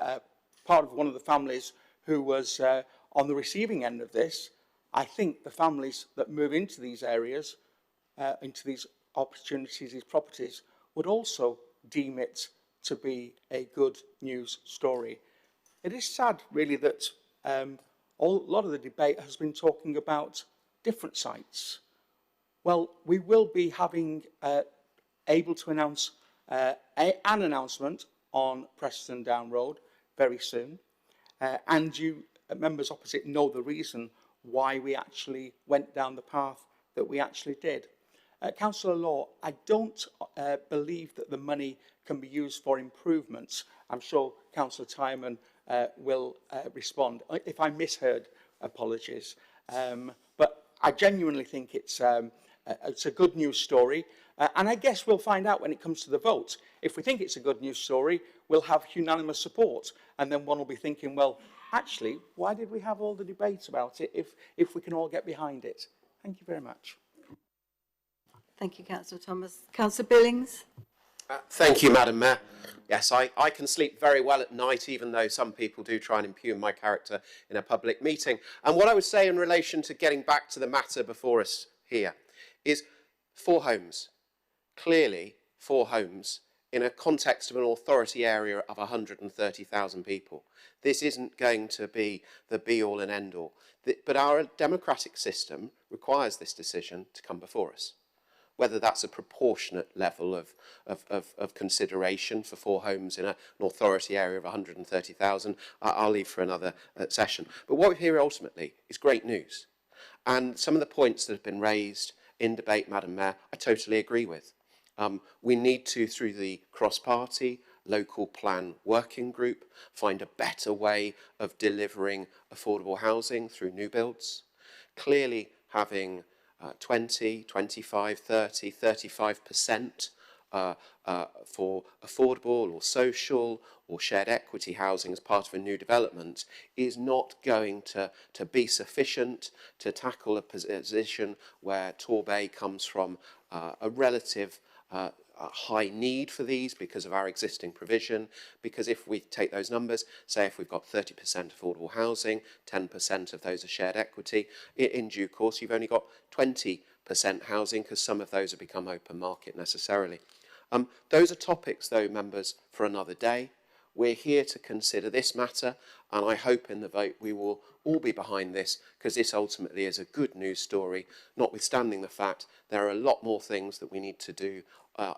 part of one of the families who was on the receiving end of this, I think the families that move into these areas, into these opportunities, these properties, would also deem it to be a good news story. It is sad, really, that a lot of the debate has been talking about different sites. Well, we will be having able to announce an announcement on Preston Down Road very soon, and you members opposite know the reason why we actually went down the path that we actually did. Councillor Law, I don't believe that the money can be used for improvements. I'm sure Councillor Tyman will respond. If I misheard, apologies. But I genuinely think it's a good news story. And I guess we'll find out when it comes to the vote. If we think it's a good news story, we'll have unanimous support. And then one will be thinking, well, actually, why did we have all the debate about it if we can all get behind it? Thank you very much. Thank you, Councillor Thomas. Councillor Billings. Thank you, Madam Mayor. Yes, I can sleep very well at night, even though some people do try and impugn my character in a public meeting. And what I would say in relation to getting back to the matter before us here is 4 homes. Clearly, 4 homes in a context of an authority area of 130,000 people. This isn't going to be the be-all and end-all. But our democratic system requires this decision to come before us. Whether that's a proportionate level of consideration for 4 homes in an authority area of 130,000, I'll leave for another session. But what we hear ultimately is great news. And some of the points that have been raised in debate, Madam Mayor, I totally agree with. We need to, through the cross-party local plan working group, find a better way of delivering affordable housing through new builds. Clearly having 20, 25, 30, 35% for affordable or social or shared equity housing as part of a new development is not going to be sufficient to tackle a position where Torbay comes from a relative high need for these because of our existing provision. Because if we take those numbers, say if we've got 30% affordable housing, 10% of those are shared equity, in due course you've only got 20% housing because some of those have become open market necessarily. Those are topics, though, members, for another day. We're here to consider this matter, and I hope in the vote we will all be behind this, because this ultimately is a good news story, notwithstanding the fact there are a lot more things that we need to do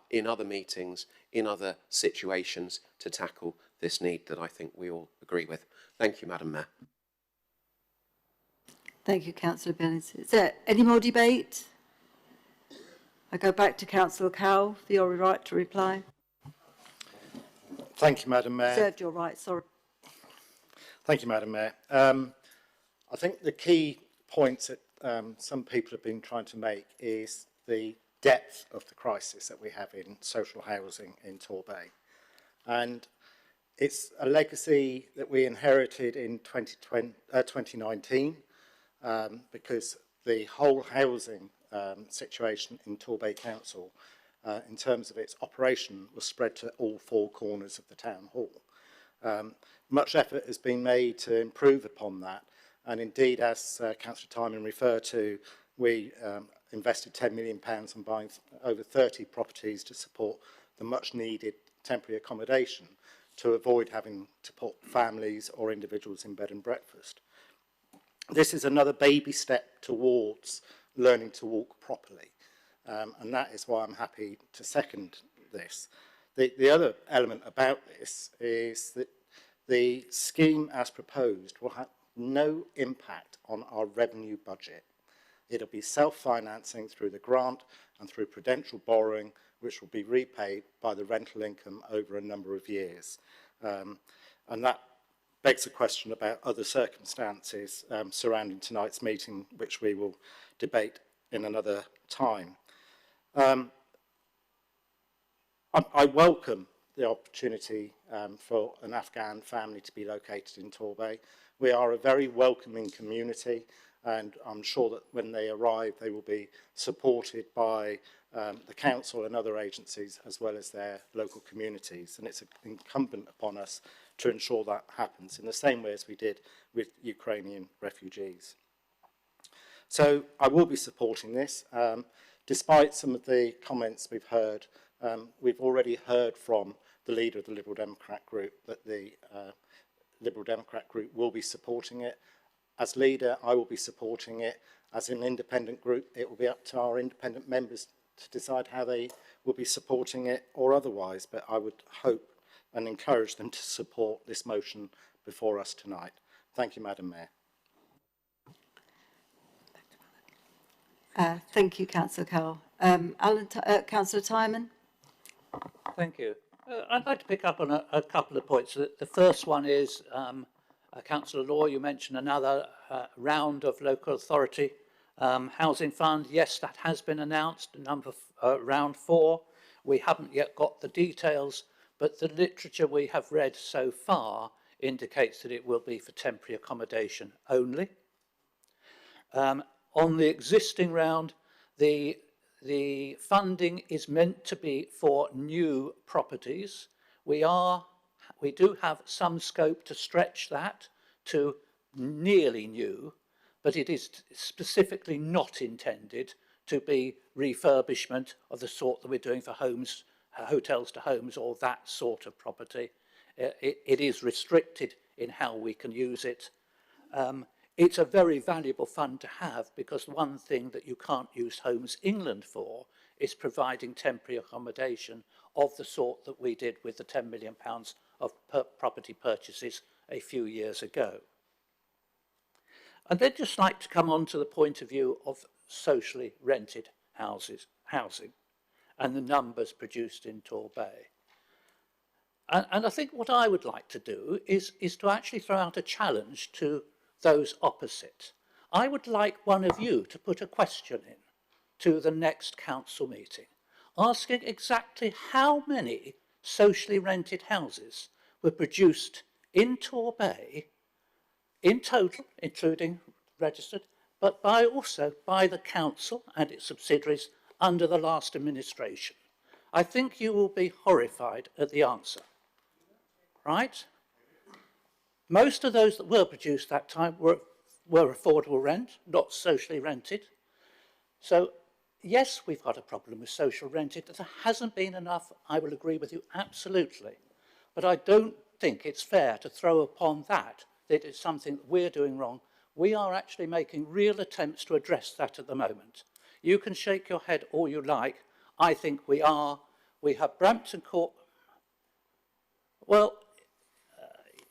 in other meetings, in other situations, to tackle this need that I think we all agree with. Thank you, Madam Mayor. Thank you, Councillor Billings. Is there any more debate? I go back to Councillor Cowell for your right to reply. Thank you, Madam Mayor. Reserved your right, sorry. Thank you, Madam Mayor. I think the key points that some people have been trying to make is the depth of the crisis that we have in social housing in Torbay. And it's a legacy that we inherited in 2019 because the whole housing situation in Torbay Council in terms of its operation was spread to all four corners of the town hall. Much effort has been made to improve upon that, and indeed, as Councillor Timon referred to, we invested £10 million on buying over 30 properties to support the much needed temporary accommodation to avoid having to put families or individuals in bed and breakfast. This is another baby step towards learning to walk properly. And that is why I'm happy to second this. The other element about this is that the scheme as proposed will have no impact on our revenue budget. It'll be self-financing through the grant and through prudential borrowing, which will be repaid by the rental income over a number of years. And that begs a question about other circumstances surrounding tonight's meeting, which we will debate in another time. I welcome the opportunity for an Afghan family to be located in Torbay. We are a very welcoming community, and I'm sure that when they arrive they will be supported by the council and other agencies as well as their local communities, and it's incumbent upon us to ensure that happens in the same way as we did with Ukrainian refugees. So I will be supporting this. Despite some of the comments we've heard, we've already heard from the leader of the Liberal Democrat group that the Liberal Democrat group will be supporting it. As leader, I will be supporting it. As an independent group, it will be up to our independent members to decide how they will be supporting it or otherwise, but I would hope and encourage them to support this motion before us tonight. Thank you, Madam Mayor. Thank you, Councillor Cowell. Councillor Timon. Thank you. I'd like to pick up on a couple of points. The first one is, Councillor Law, you mentioned another round of local authority housing fund. Yes, that has been announced, round 4. We haven't yet got the details, but the literature we have read so far indicates that it will be for temporary accommodation only. On the existing round, the funding is meant to be for new properties. We do have some scope to stretch that to nearly new, but it is specifically not intended to be refurbishment of the sort that we're doing for homes, hotels to homes, or that sort of property. It is restricted in how we can use it. It's a very valuable fund to have, because one thing that you can't use Homes England for is providing temporary accommodation of the sort that we did with the £10 million of property purchases a few years ago. I'd then just like to come on to the point of view of socially rented housing and the numbers produced in Torbay. And I think what I would like to do is to actually throw out a challenge to those opposite. I would like one of you to put a question in to the next council meeting, asking exactly how many socially rented houses were produced in Torbay, in total, including registered, but also by the council and its subsidiaries under the last administration. I think you will be horrified at the answer, right? Most of those that were produced that time were affordable rent, not socially rented. So, yes, we've got a problem with social rented. There hasn't been enough, I will agree with you, absolutely. But I don't think it's fair to throw upon that it's something that we're doing wrong. We are actually making real attempts to address that at the moment. You can shake your head all you like. I think we are. We have Brampton Court. Well,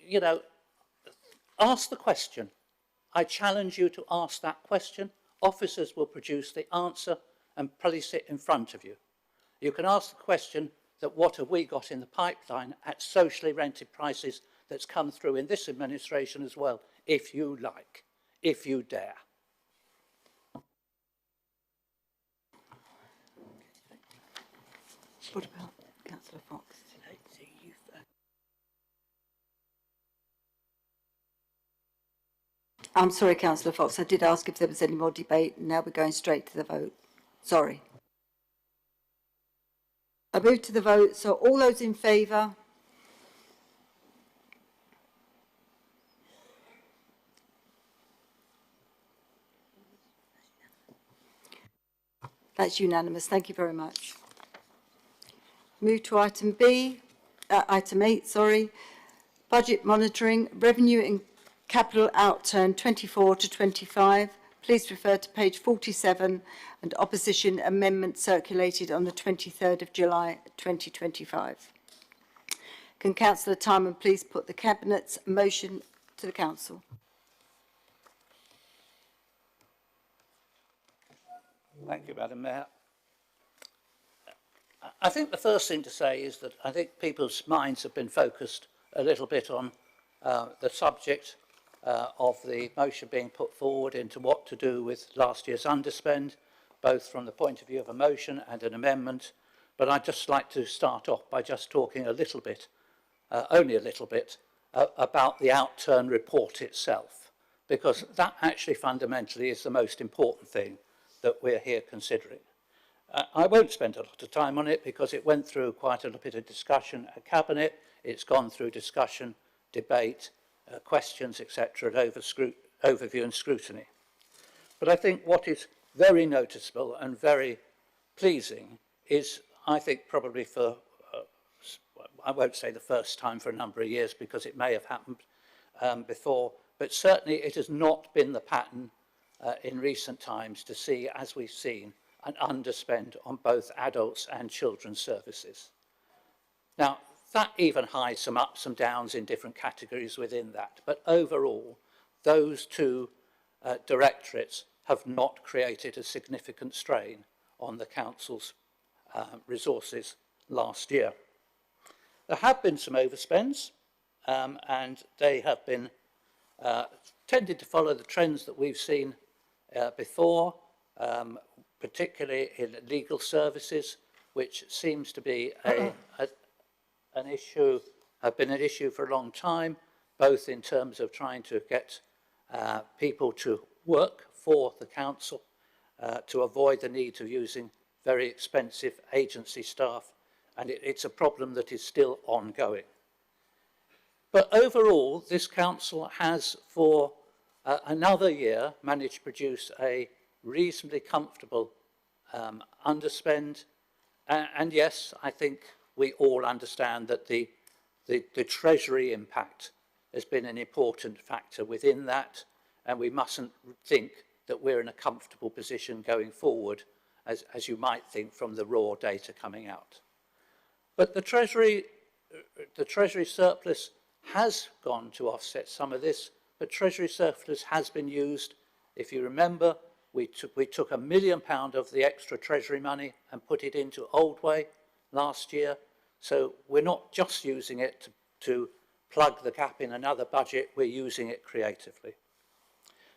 you know, ask the question. I challenge you to ask that question. Officers will produce the answer and place it in front of you. You can ask the question that what have we got in the pipeline at socially rented prices that's come through in this administration as well, if you like, if you dare. What about Councillor Fox? I'm sorry, Councillor Fox, I did ask if there was any more debate. Now we're going straight to the vote. Sorry. I move to the vote. So all those in favour? That's unanimous. Thank you very much. Move to item B, item 8, sorry. Budget monitoring, revenue and capital outturn 24 to 25. Please refer to page 47 and opposition amendment circulated on the 23rd of July 2025. Can Councillor Timon please put the Cabinet's motion to the Council? Thank you, Madam Mayor. I think the first thing to say is that I think people's minds have been focused a little bit on the subject of the motion being put forward into what to do with last year's underspend, both from the point of view of a motion and an amendment. But I'd just like to start off by just talking a little bit, only a little bit, about the Outturn report itself, because that actually fundamentally is the most important thing that we're here considering. I won't spend a lot of time on it because it went through quite a bit of discussion at Cabinet. It's gone through discussion, debate, questions, etc., and overview and scrutiny. But I think what is very noticeable and very pleasing is, I think, probably for, I won't say the first time for a number of years because it may have happened before, but certainly it has not been the pattern in recent times to see, as we've seen, an underspend on both adults and children's services. Now, that even hides some ups and downs in different categories within that, but overall, those two directorates have not created a significant strain on the Council's resources last year. There have been some overspends, and they have been tended to follow the trends that we've seen before, particularly in legal services, which seems to be an issue, have been an issue for a long time, both in terms of trying to get people to work for the council, to avoid the need of using very expensive agency staff, and it's a problem that is still ongoing. But overall, this council has, for another year, managed to produce a reasonably comfortable underspend. And yes, I think we all understand that the Treasury impact has been an important factor within that, and we mustn't think that we're in a comfortable position going forward, as you might think from the raw data coming out. But the Treasury surplus has gone to offset some of this, but Treasury surplus has been used. If you remember, we took £1 million of the extra Treasury money and put it into Oldway last year. So we're not just using it to plug the gap in another budget, we're using it creatively.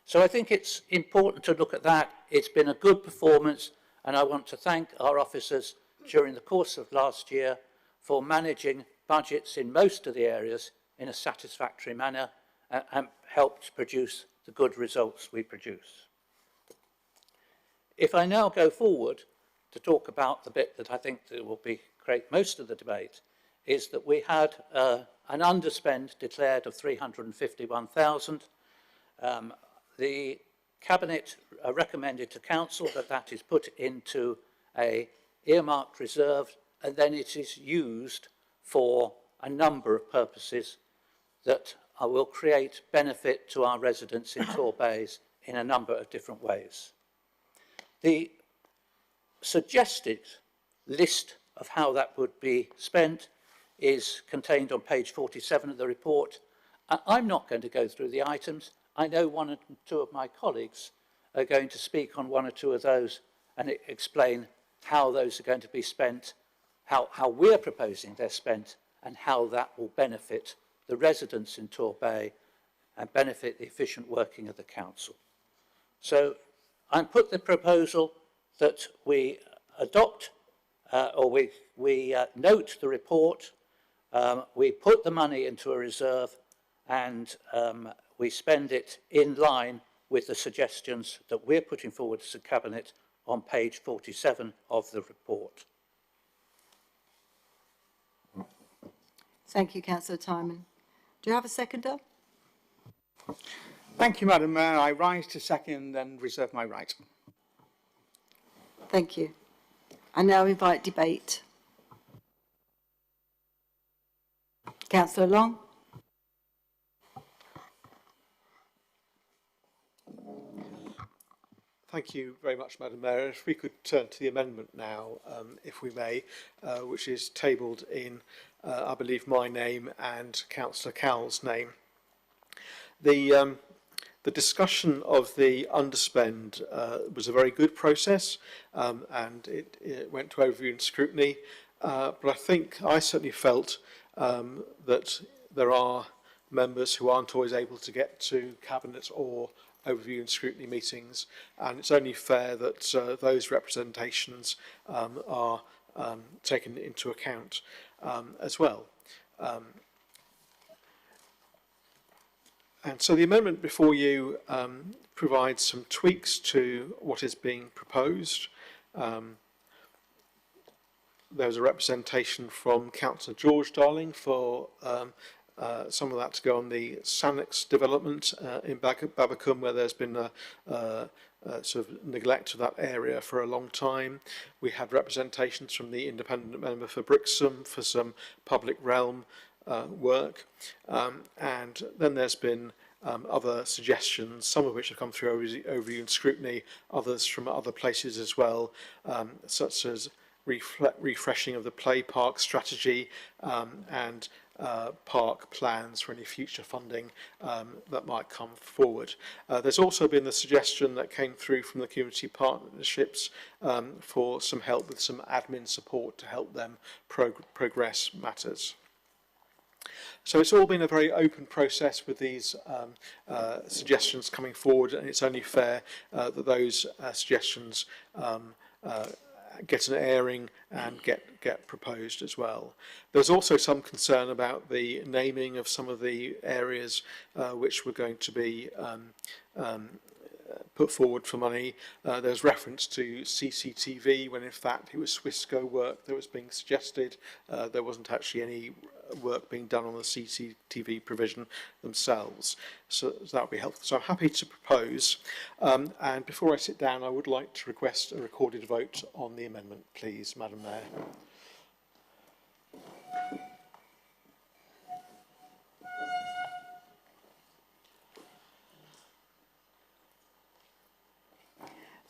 So I think it's important to look at that. It's been a good performance, and I want to thank our officers during the course of last year for managing budgets in most of the areas in a satisfactory manner and helped produce the good results we produce. If I now go forward to talk about the bit that I think that will create most of the debate, is that we had an underspend declared of 351,000. The Cabinet recommended to Council that that is put into a earmarked reserve, and then it is used for a number of purposes, that will create benefit to our residents in Torbay in a number of different ways. The suggested list of how that would be spent is contained on page 47 of the report. I'm not going to go through the items. I know one or two of my colleagues are going to speak on one or two of those and explain how those are going to be spent, how we're proposing they're spent, and how that will benefit the residents in Torbay and benefit the efficient working of the council. So I put the proposal that we adopt or we note the report, we put the money into a reserve, and we spend it in line with the suggestions that we're putting forward as a Cabinet on page 47 of the report. Thank you, Councillor Timon. Do you have a seconder? Thank you, Madam Mayor. I rise to second and reserve my right. Thank you. I now invite debate. Councillor Long. Thank you very much, Madam Mayor. If we could turn to the amendment now, if we may, which is tabled in, I believe, my name and Councillor Cowell's name. The discussion of the underspend was a very good process, and it went to overview and scrutiny. But I certainly felt that there are members who aren't always able to get to Cabinet or overview and scrutiny meetings, and it's only fair that those representations are taken into account as well. And so the amendment before you provides some tweaks to what is being proposed. There's a representation from Councillor George Darling for some of that to go on the Sanix development in Babbacombe, where there's been a sort of neglect of that area for a long time. We had representations from the independent member for Brixham for some public realm work, and then there's been other suggestions, some of which have come through overview and scrutiny, others from other places as well, such as refreshing of the play park strategy and park plans for any future funding that might come forward. There's also been the suggestion that came through from the community partnerships for some help with some admin support to help them progress matters. So it's all been a very open process with these suggestions coming forward, and it's only fair that those suggestions get an airing and get proposed as well. There's also some concern about the naming of some of the areas which were going to be put forward for money. There's reference to CCTV when in fact it was Swissco work that was being suggested. There wasn't actually any work being done on the CCTV provision themselves. So that would be helpful. So I'm happy to propose. And before I sit down, I would like to request a recorded vote on the amendment, please, Madam Mayor.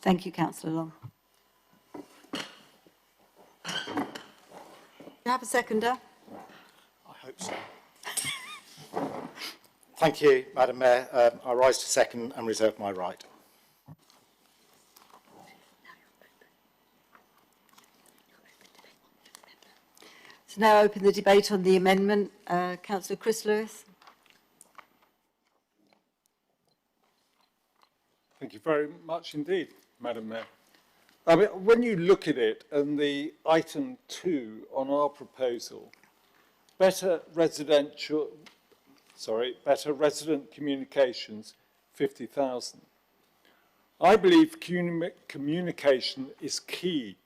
Thank you, Councillor Long. Do you have a seconder? I hope so. Thank you, Madam Mayor. I rise to second and reserve my right. So now open the debate on the amendment. Councillor Chris Lewis. Thank you very much indeed, Madam Mayor. I mean, when you look at it and the item 2 on our proposal, better resident communications, 50,000. I believe communication is key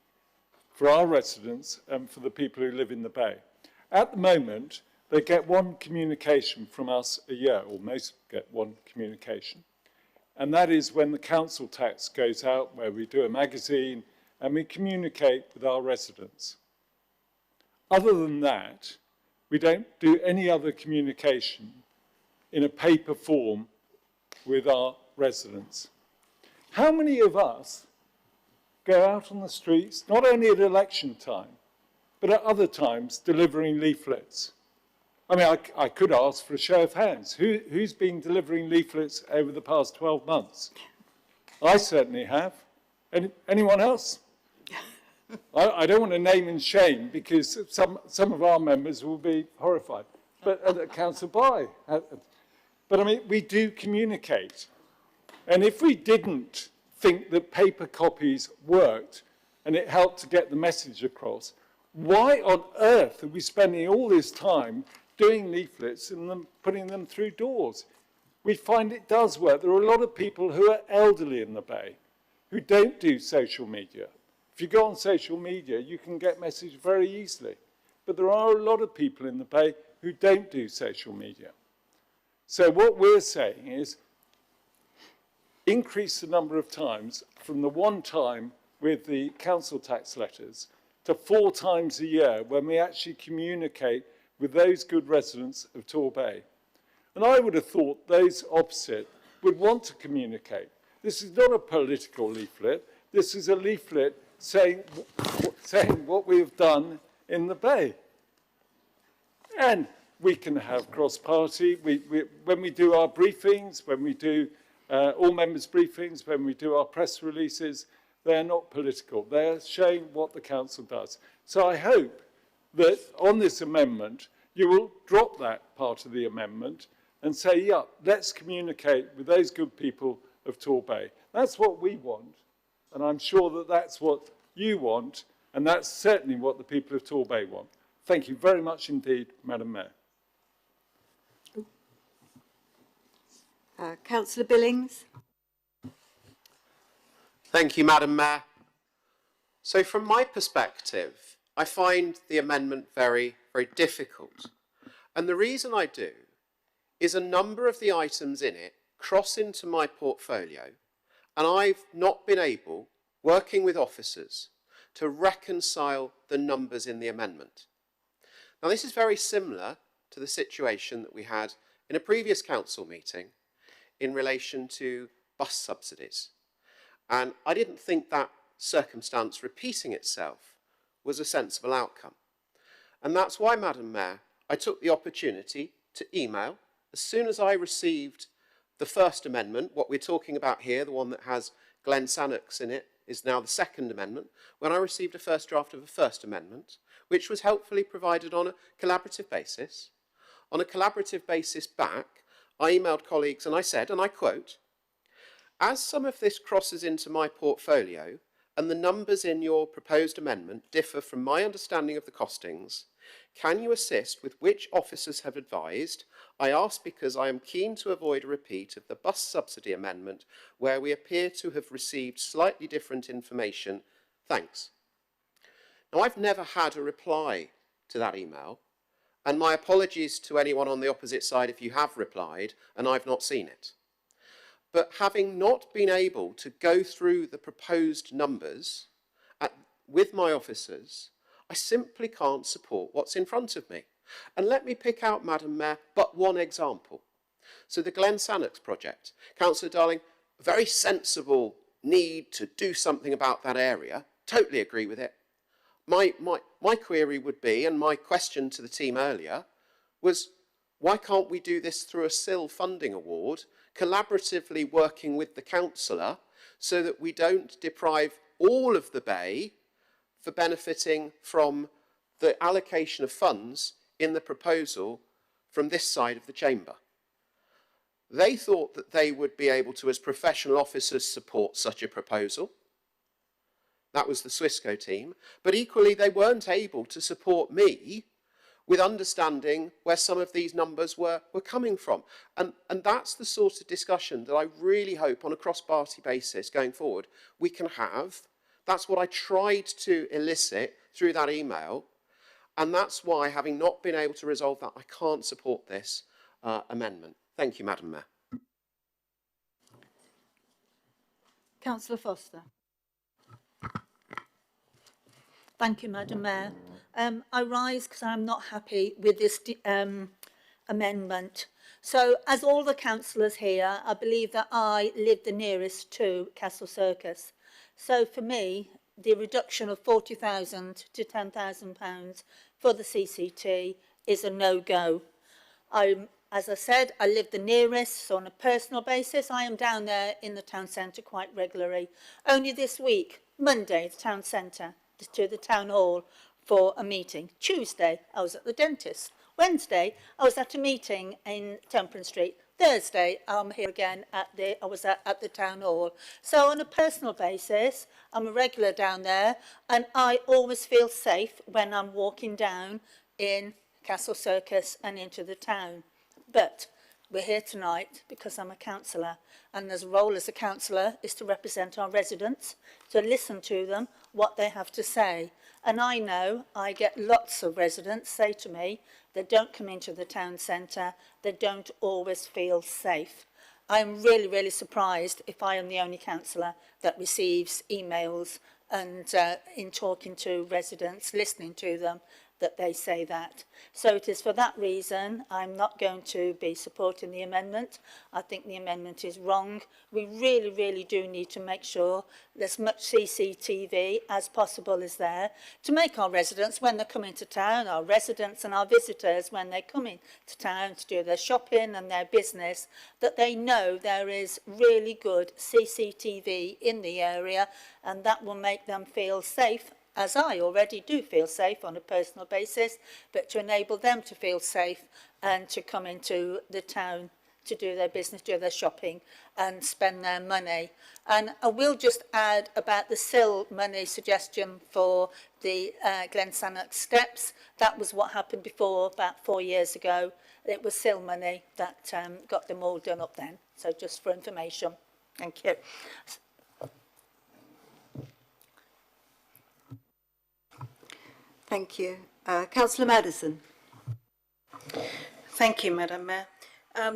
for our residents and for the people who live in the Bay. At the moment, they get one communication from us a year, or most get one communication. And that is when the council tax goes out, where we do a magazine and we communicate with our residents. Other than that, we don't do any other communication in a paper form with our residents. How many of us go out on the streets, not only at election time, but at other times, delivering leaflets? I mean, I could ask for a show of hands. Who's been delivering leaflets over the past 12 months? I certainly have. Anyone else? I don't want to name and shame because some of our members will be horrified. But Councillor Bye. But I mean, we do communicate. And if we didn't think that paper copies worked and it helped to get the message across, why on earth are we spending all this time doing leaflets and putting them through doors? We find it does work. There are a lot of people who are elderly in the Bay who don't do social media. If you go on social media, you can get message very easily. But there are a lot of people in the Bay who don't do social media. So what we're saying is increase the number of times from the one time with the council tax letters to 4 times a year when we actually communicate with those good residents of Torbay. And I would have thought those opposite would want to communicate. This is not a political leaflet. This is a leaflet saying what we have done in the Bay. And we can have cross-party. When we do our briefings, when we do all members' briefings, when we do our press releases, they're not political. They're showing what the council does. So I hope that on this amendment, you will drop that part of the amendment and say, yeah, let's communicate with those good people of Torbay. That's what we want, and I'm sure that that's what you want, and that's certainly what the people of Torbay want. Thank you very much indeed, Madam Mayor. Councillor Billings. Thank you, Madam Mayor. So from my perspective, I find the amendment very, very difficult. And the reason I do is a number of the items in it cross into my portfolio, and I've not been able, working with officers, to reconcile the numbers in the amendment. Now, this is very similar to the situation that we had in a previous council meeting in relation to bus subsidies. And I didn't think that circumstance repeating itself was a sensible outcome. And that's why, Madam Mayor, I took the opportunity to email, as soon as I received the first amendment, what we're talking about here, the one that has Glen Sannox in it, is now the second amendment, when I received a first draft of a first amendment, which was helpfully provided on a collaborative basis. On a collaborative basis back, I emailed colleagues and I said, and I quote, "As some of this crosses into my portfolio and the numbers in your proposed amendment differ from my understanding of the costings, can you assist with which officers have advised? I ask because I am keen to avoid a repeat of the bus subsidy amendment where we appear to have received slightly different information. Thanks." Now, I've never had a reply to that email, and my apologies to anyone on the opposite side if you have replied and I've not seen it. But having not been able to go through the proposed numbers with my officers, I simply can't support what's in front of me. And let me pick out, Madam Mayor, but one example. So the Glen Sannox project. Councillor Darling, very sensible need to do something about that area. Totally agree with it. My query would be, and my question to the team earlier, was why can't we do this through a SIL funding award, collaboratively working with the councillor, so that we don't deprive all of the Bay for benefiting from the allocation of funds in the proposal from this side of the chamber. They thought that they would be able to, as professional officers, support such a proposal. That was the Swissco team. But equally, they weren't able to support me with understanding where some of these numbers were coming from. And that's the sort of discussion that I really hope on a cross-party basis going forward we can have. That's what I tried to elicit through that email. And that's why, having not been able to resolve that, I can't support this amendment. Thank you, Madam Mayor. Councillor Foster. Thank you, Madam Mayor. I rise because I'm not happy with this amendment. So as all the councillors here, I believe that I live the nearest to Castle Circus. So for me, the reduction of 40,000 to £10,000 for the CCT is a no-go. As I said, I live the nearest, so on a personal basis, I am down there in the town centre quite regularly. Only this week, Monday, the town centre, to the town hall for a meeting. Tuesday, I was at the dentist. Wednesday, I was at a meeting in Temperance Street. Thursday, I'm here again I was at the town hall. So on a personal basis, I'm a regular down there, and I always feel safe when I'm walking down in Castle Circus and into the town. But we're here tonight because I'm a councillor, and there's a role as a councillor is to represent our residents, to listen to them, what they have to say. And I know I get lots of residents say to me they don't come into the town centre, they don't always feel safe. I'm really, really surprised if I am the only councillor that receives emails and in talking to residents, listening to them, that they say that. So it is for that reason I'm not going to be supporting the amendment. I think the amendment is wrong. We really, really do need to make sure there's much CCTV as possible is there to make our residents, when they're coming to town, our residents and our visitors, when they're coming to town to do their shopping and their business, that they know there is really good CCTV in the area, and that will make them feel safe, as I already do feel safe on a personal basis, but to enable them to feel safe and to come into the town to do their business, do their shopping and spend their money. And I will just add about the SIL money suggestion for the Glen Sannock steps. That was what happened before, about 4 years ago. It was SIL money that got them all done up then. So just for information. Thank you. Thank you. Councillor Madison. Thank you, Madam Mayor.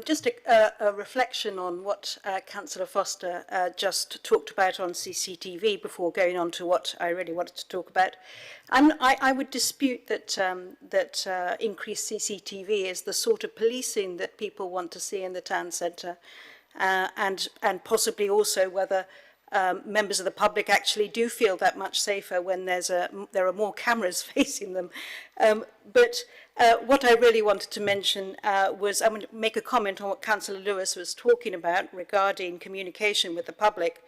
Just a reflection on what Councillor Foster just talked about on CCTV before going on to what I really wanted to talk about. I would dispute that increased CCTV is the sort of policing that people want to see in the town centre, and possibly also whether members of the public actually do feel that much safer when there are more cameras facing them. But what I really wanted to mention was, I'm going to make a comment on what Councillor Lewis was talking about regarding communication with the public.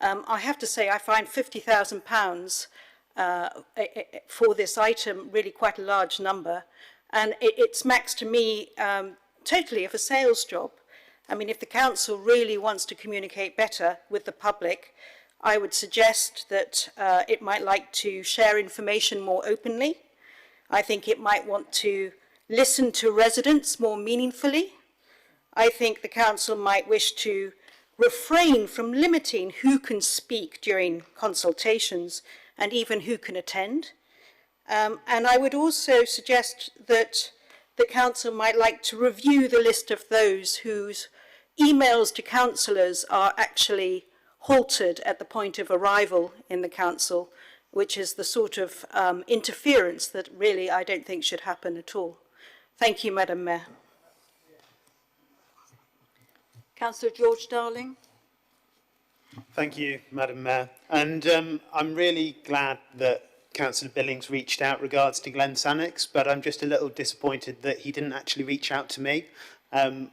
I have to say I find £50,000 for this item really quite a large number, and it smacks to me totally of a sales job. I mean, if the council really wants to communicate better with the public, I would suggest that it might like to share information more openly. I think it might want to listen to residents more meaningfully. I think the council might wish to refrain from limiting who can speak during consultations and even who can attend. And I would also suggest that the council might like to review the list of those whose emails to councillors are actually halted at the point of arrival in the council, which is the sort of interference that really I don't think should happen at all. Thank you, Madam Mayor. Councillor George Darling. Thank you, Madam Mayor. And I'm really glad that Councillor Billings reached out regards to Glen Sannock, but I'm just a little disappointed that he didn't actually reach out to me,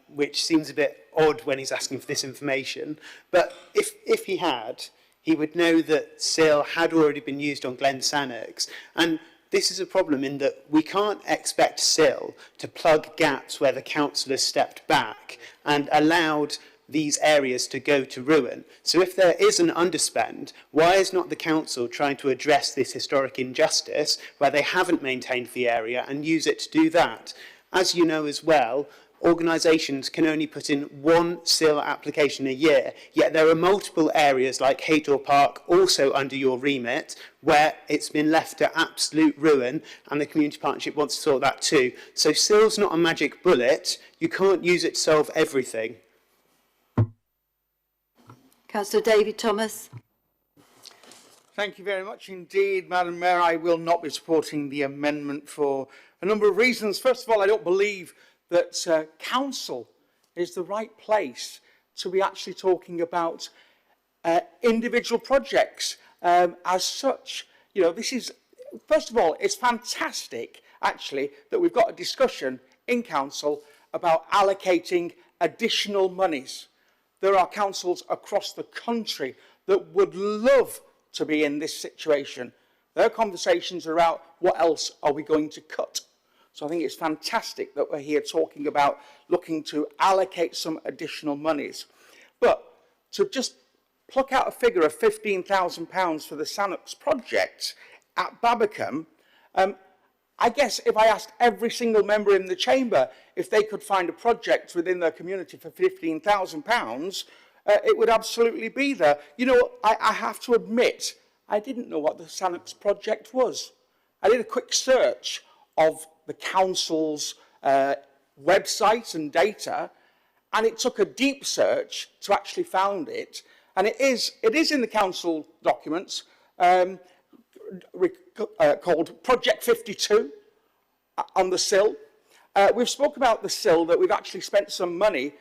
which seems a bit odd when he's asking for this information. But if he had, he would know that SIL had already been used on Glen Sannock. And this is a problem in that we can't expect SIL to plug gaps where the councillors stepped back and allowed these areas to go to ruin. So if there is an underspend, why is not the council trying to address this historic injustice where they haven't maintained the area and use it to do that? As you know as well, organisations can only put in one SIL application a year, yet there are multiple areas like Haydor Park, also under your remit, where it's been left to absolute ruin, and the Community Partnership wants to sort that too. So SIL's not a magic bullet. You can't use it to solve everything. Councillor David Thomas. Thank you very much indeed, Madam Mayor. I will not be supporting the amendment for a number of reasons. First of all, I don't believe that council is the right place to be actually talking about individual projects as such. You know, this is, first of all, it's fantastic actually that we've got a discussion in council about allocating additional monies. There are councils across the country that would love to be in this situation. Their conversations are about what else are we going to cut. So I think it's fantastic that we're here talking about looking to allocate some additional monies. But to just pluck out a figure of £15,000 for the Sannox project at Babacombe, I guess if I asked every single member in the chamber if they could find a project within their community for £15,000, it would absolutely be there. You know, I have to admit, I didn't know what the Sannox project was. I did a quick search of the council's website and data, and it took a deep search to actually find it. And it is in the council documents, called Project 52 on the sill. We've spoke about the sill, that we've actually spent some money.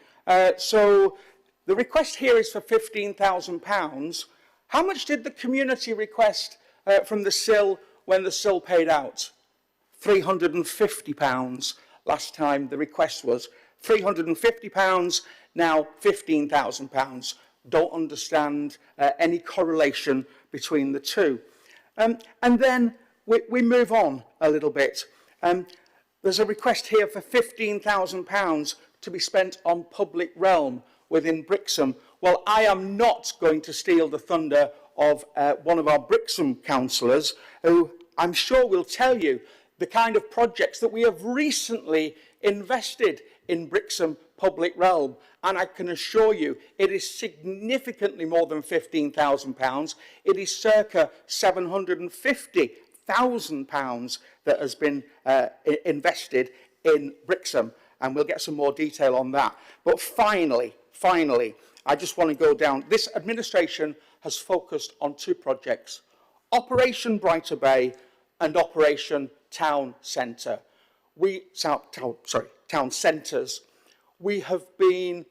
So the request here is for £15,000. How much did the community request from the sill when the sill paid out? £350 last time the request was. £350, now £15,000. Don't understand any correlation between the two. And then we move on a little bit. There's a request here for £15,000 to be spent on public realm within Brixham. Well, I am not going to steal the thunder of one of our Brixham councillors, who I'm sure will tell you the kind of projects that we have recently invested in Brixham public realm. And I can assure you, it is significantly more than £15,000. It is circa £750,000 that has been invested in Brixham. And we'll get some more detail on that. But finally, I just want to go down. This administration has focused on two projects: Operation Brighter Bay and Operation Town Centre. Town Centres. We have been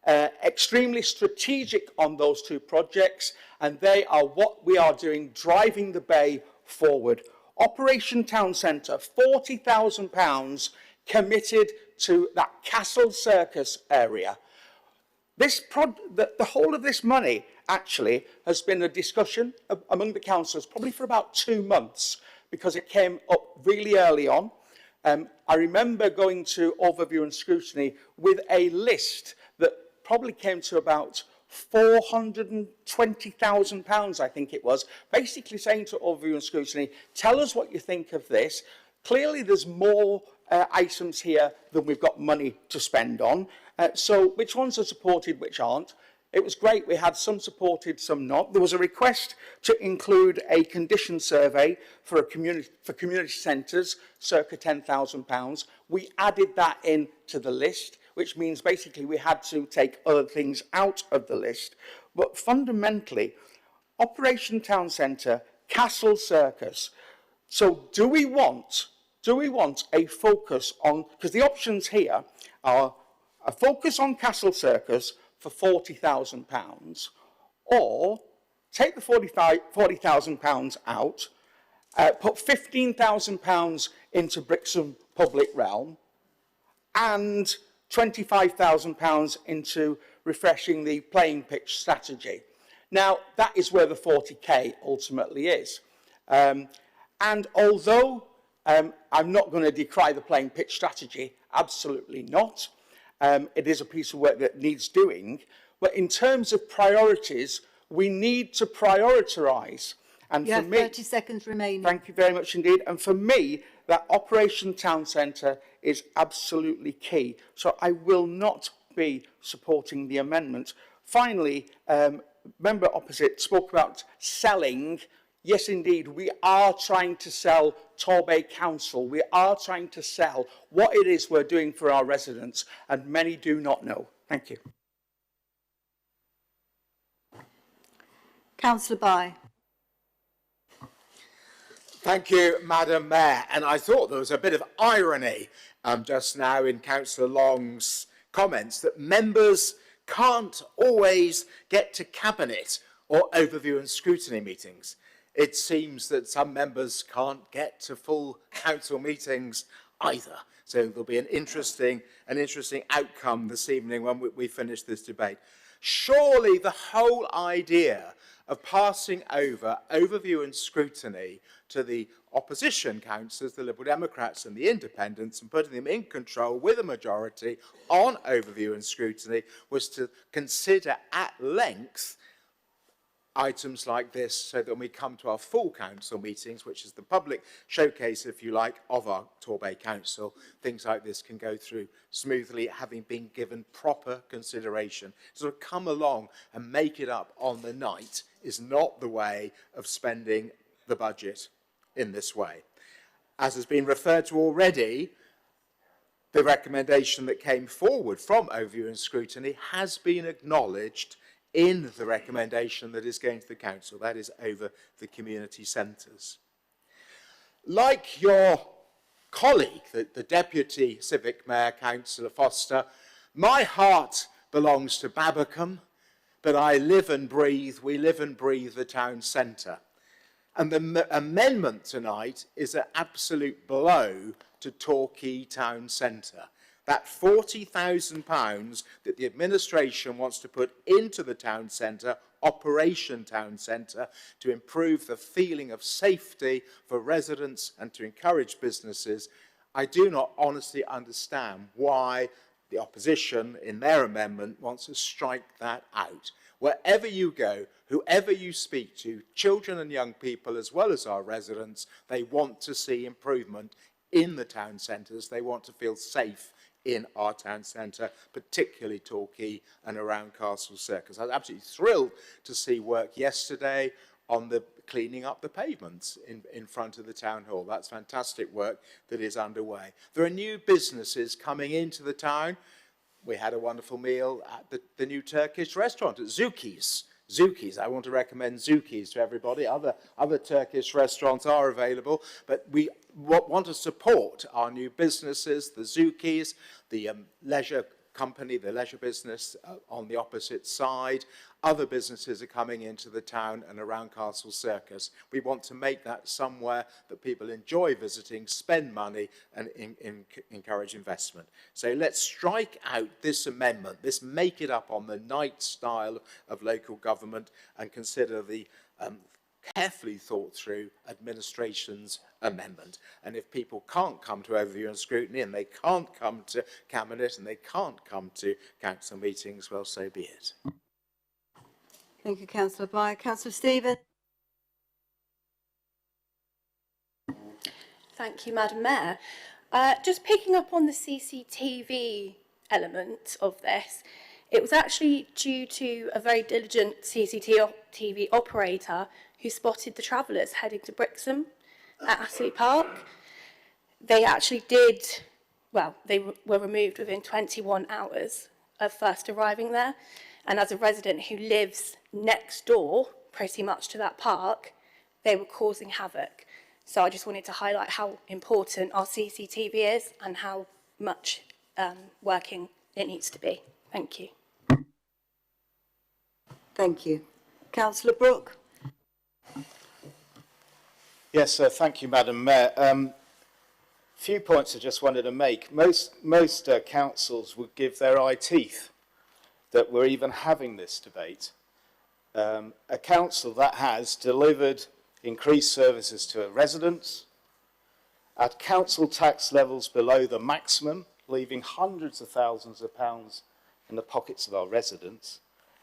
extremely strategic on those two projects, and they are what we are doing, driving the bay forward. Operation Town Centre, £40,000 committed to that Castle Circus area. The whole of this money actually has been a discussion among the councillors probably for about 2 months, because it came up really early on. I remember going to overview and scrutiny with a list that probably came to about £420,000, I think it was, basically saying to overview and scrutiny, tell us what you think of this. Clearly there's more items here than we've got money to spend on. So which ones are supported, which aren't? It was great. We had some supported, some not. There was a request to include a condition survey for community centres, circa £10,000. We added that into the list, which means basically we had to take other things out of the list. But fundamentally, Operation Town Centre, Castle Circus. So do we want a focus on, because the options here are a focus on Castle Circus for £40,000, or take the £40,000 out, put £15,000 into Brixham public realm, and £25,000 into refreshing the playing pitch strategy. Now, that is where the 40k ultimately is. And although I'm not going to decry the playing pitch strategy, absolutely not. It is a piece of work that needs doing. But in terms of priorities, we need to prioritise. And you for have me, 30 seconds remaining. Thank you very much indeed. And for me, that Operation Town Centre is absolutely key. So I will not be supporting the amendment. Finally, member opposite spoke about selling. Yes, indeed, we are trying to sell Torbay Council. We are trying to sell what it is we're doing for our residents, and many do not know. Thank you. Councillor Bye. Thank you, Madam Mayor. And I thought there was a bit of irony just now in Councillor Long's comments that members can't always get to Cabinet or overview and scrutiny meetings. It seems that some members can't get to full council meetings either. So there'll be an interesting outcome this evening when we finish this debate. Surely the whole idea of passing over overview and scrutiny to the opposition councillors, the Liberal Democrats and the Independents, and putting them in control with a majority on overview and scrutiny was to consider at length items like this so that when we come to our full council meetings, which is the public showcase, if you like, of our Torbay Council, things like this can go through smoothly, having been given proper consideration. To sort of come along and make it up on the night is not the way of spending the budget in this way. As has been referred to already, the recommendation that came forward from overview and scrutiny has been acknowledged in the recommendation that is going to the council, that is over the community centres. Like your colleague, the Deputy Civic Mayor, Councillor Foster, my heart belongs to Babbacombe, but we live and breathe the town centre. And the amendment tonight is an absolute blow to Torquay town centre. That £40,000 that the administration wants to put into the town centre, Operation Town Centre, to improve the feeling of safety for residents and to encourage businesses, I do not honestly understand why the opposition in their amendment wants to strike that out. Wherever you go, whoever you speak to, children and young people as well as our residents, they want to see improvement in the town centres. They want to feel safe in our town centre, particularly Torquay and around Castle Circus. I was absolutely thrilled to see work yesterday on the cleaning up the pavements in front of the town hall. That's fantastic work that is underway. There are new businesses coming into the town. We had a wonderful meal at the new Turkish restaurant at Zuki's. Zuki's, I want to recommend Zuki's to everybody. Other Turkish restaurants are available, but we want to support our new businesses, the Zuki's, the leisure company, the leisure business on the opposite side. Other businesses are coming into the town and around Castle Circus. We want to make that somewhere that people enjoy visiting, spend money and encourage investment. So let's strike out this amendment, this make it up on the night style of local government, and consider the carefully thought through administration's amendment. And if people can't come to overview and scrutiny, and they can't come to Cabinet, and they can't come to council meetings, well, so be it. Thank you, Councillor Bye. Councillor Stephen. Thank you, Madam Mayor. Just picking up on the CCTV element of this, it was actually due to a very diligent CCTV operator who spotted the travellers heading to Brixham at Astley Park. They actually did, well, they were removed within 21 hours of first arriving there. And as a resident who lives next door, pretty much to that park, they were causing havoc. So I just wanted to highlight how important our CCTV is and how much working it needs to be. Thank you. Thank you. Councillor Brooke. Yes, thank you, Madam Mayor. Few points I just wanted to make. Most councils would give their eye teeth that we're even having this debate. A council that has delivered increased services to residents at council tax levels below the maximum, leaving hundreds of thousands of pounds in the pockets of our residents,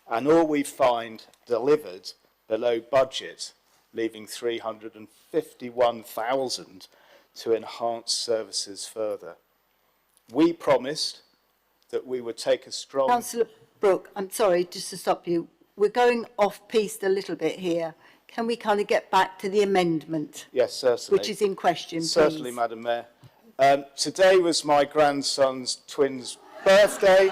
and all we find delivered below budget, leaving 351,000 to enhance services further. We promised that we would take a strong... Councillor Brooke, I'm sorry, just to stop you. We're going off-piste a little bit here. Can we kind of get back to the amendment? Yes, certainly. Which is in question, Certainly, please. Madam Mayor. Today was my grandson's twin's birthday.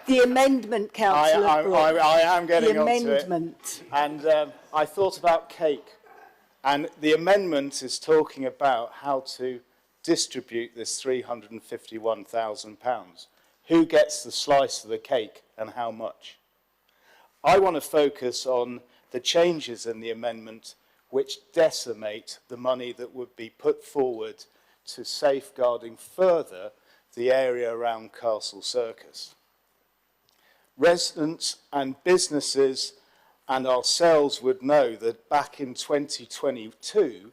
The amendment, Councillor Brooke. I am getting the onto amendment. it. And I thought about cake And the amendment is talking about how to distribute this £351,000. Who gets the slice of the cake and how much? I want to focus on the changes in the amendment which decimate the money that would be put forward to safeguarding further the area around Castle Circus. Residents and businesses and ourselves would know that back in 2022,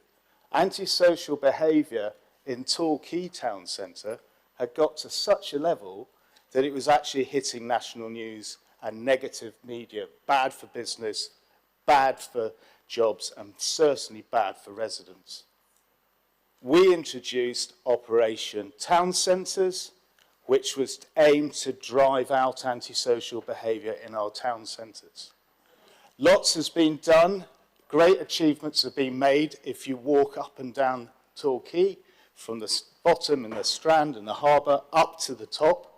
antisocial behaviour in Torquay Town Centre had got to such a level that it was actually hitting national news and negative media, bad for business, bad for jobs, and certainly bad for residents. We introduced Operation Town Centres, which was aimed to drive out antisocial behaviour in our town centres. Lots has been done, great achievements have been made if you walk up and down Torquay, from the bottom in the Strand and the harbour up to the top.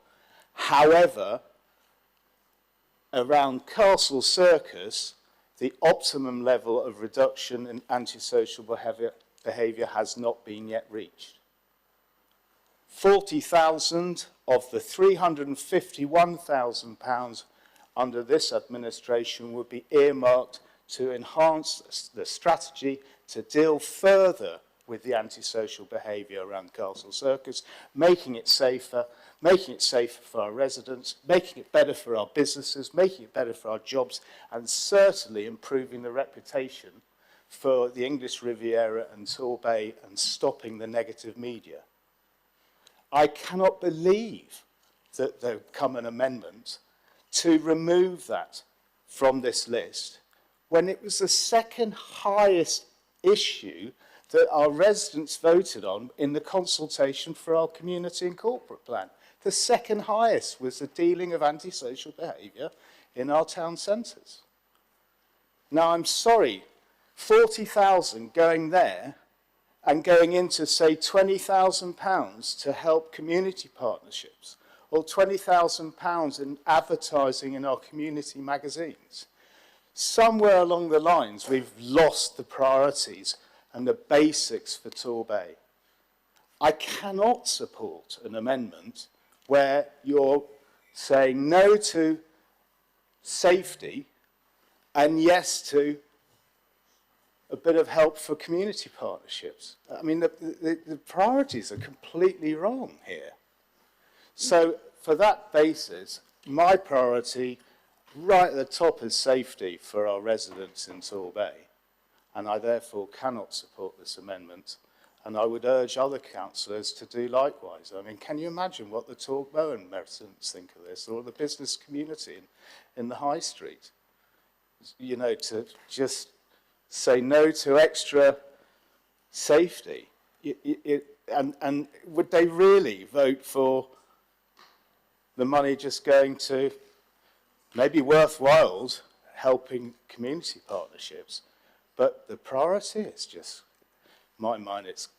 However, around Castle Circus, the optimum level of reduction in antisocial behaviour has not been yet reached. 40,000 of the £351,000 under this administration would be earmarked to enhance the strategy to deal further with the antisocial behaviour around Castle Circus, making it safer for our residents, making it better for our businesses, making it better for our jobs, and certainly improving the reputation for the English Riviera and Torbay and stopping the negative media. I cannot believe that there come an amendment to remove that from this list when it was the second highest issue that our residents voted on in the consultation for our community and corporate plan. The second highest was the dealing of antisocial behaviour in our town centres. Now, I'm sorry, 40,000 going there and going into, say, £20,000 to help community partnerships, or £20,000 in advertising in our community magazines. Somewhere along the lines, we've lost the priorities and the basics for Torbay. I cannot support an amendment where you're saying no to safety and yes to a bit of help for community partnerships. I mean, the priorities are completely wrong here. So for that basis, my priority right at the top is safety for our residents in Torbay, and I therefore cannot support this amendment, and I would urge other councillors to do likewise. I mean, can you imagine what the Torbay residents think of this, or the business community in the High Street? You know, to just say no to extra safety. And would they really vote for the money just going to maybe worthwhile helping community partnerships? But the priority is just, in my mind, it's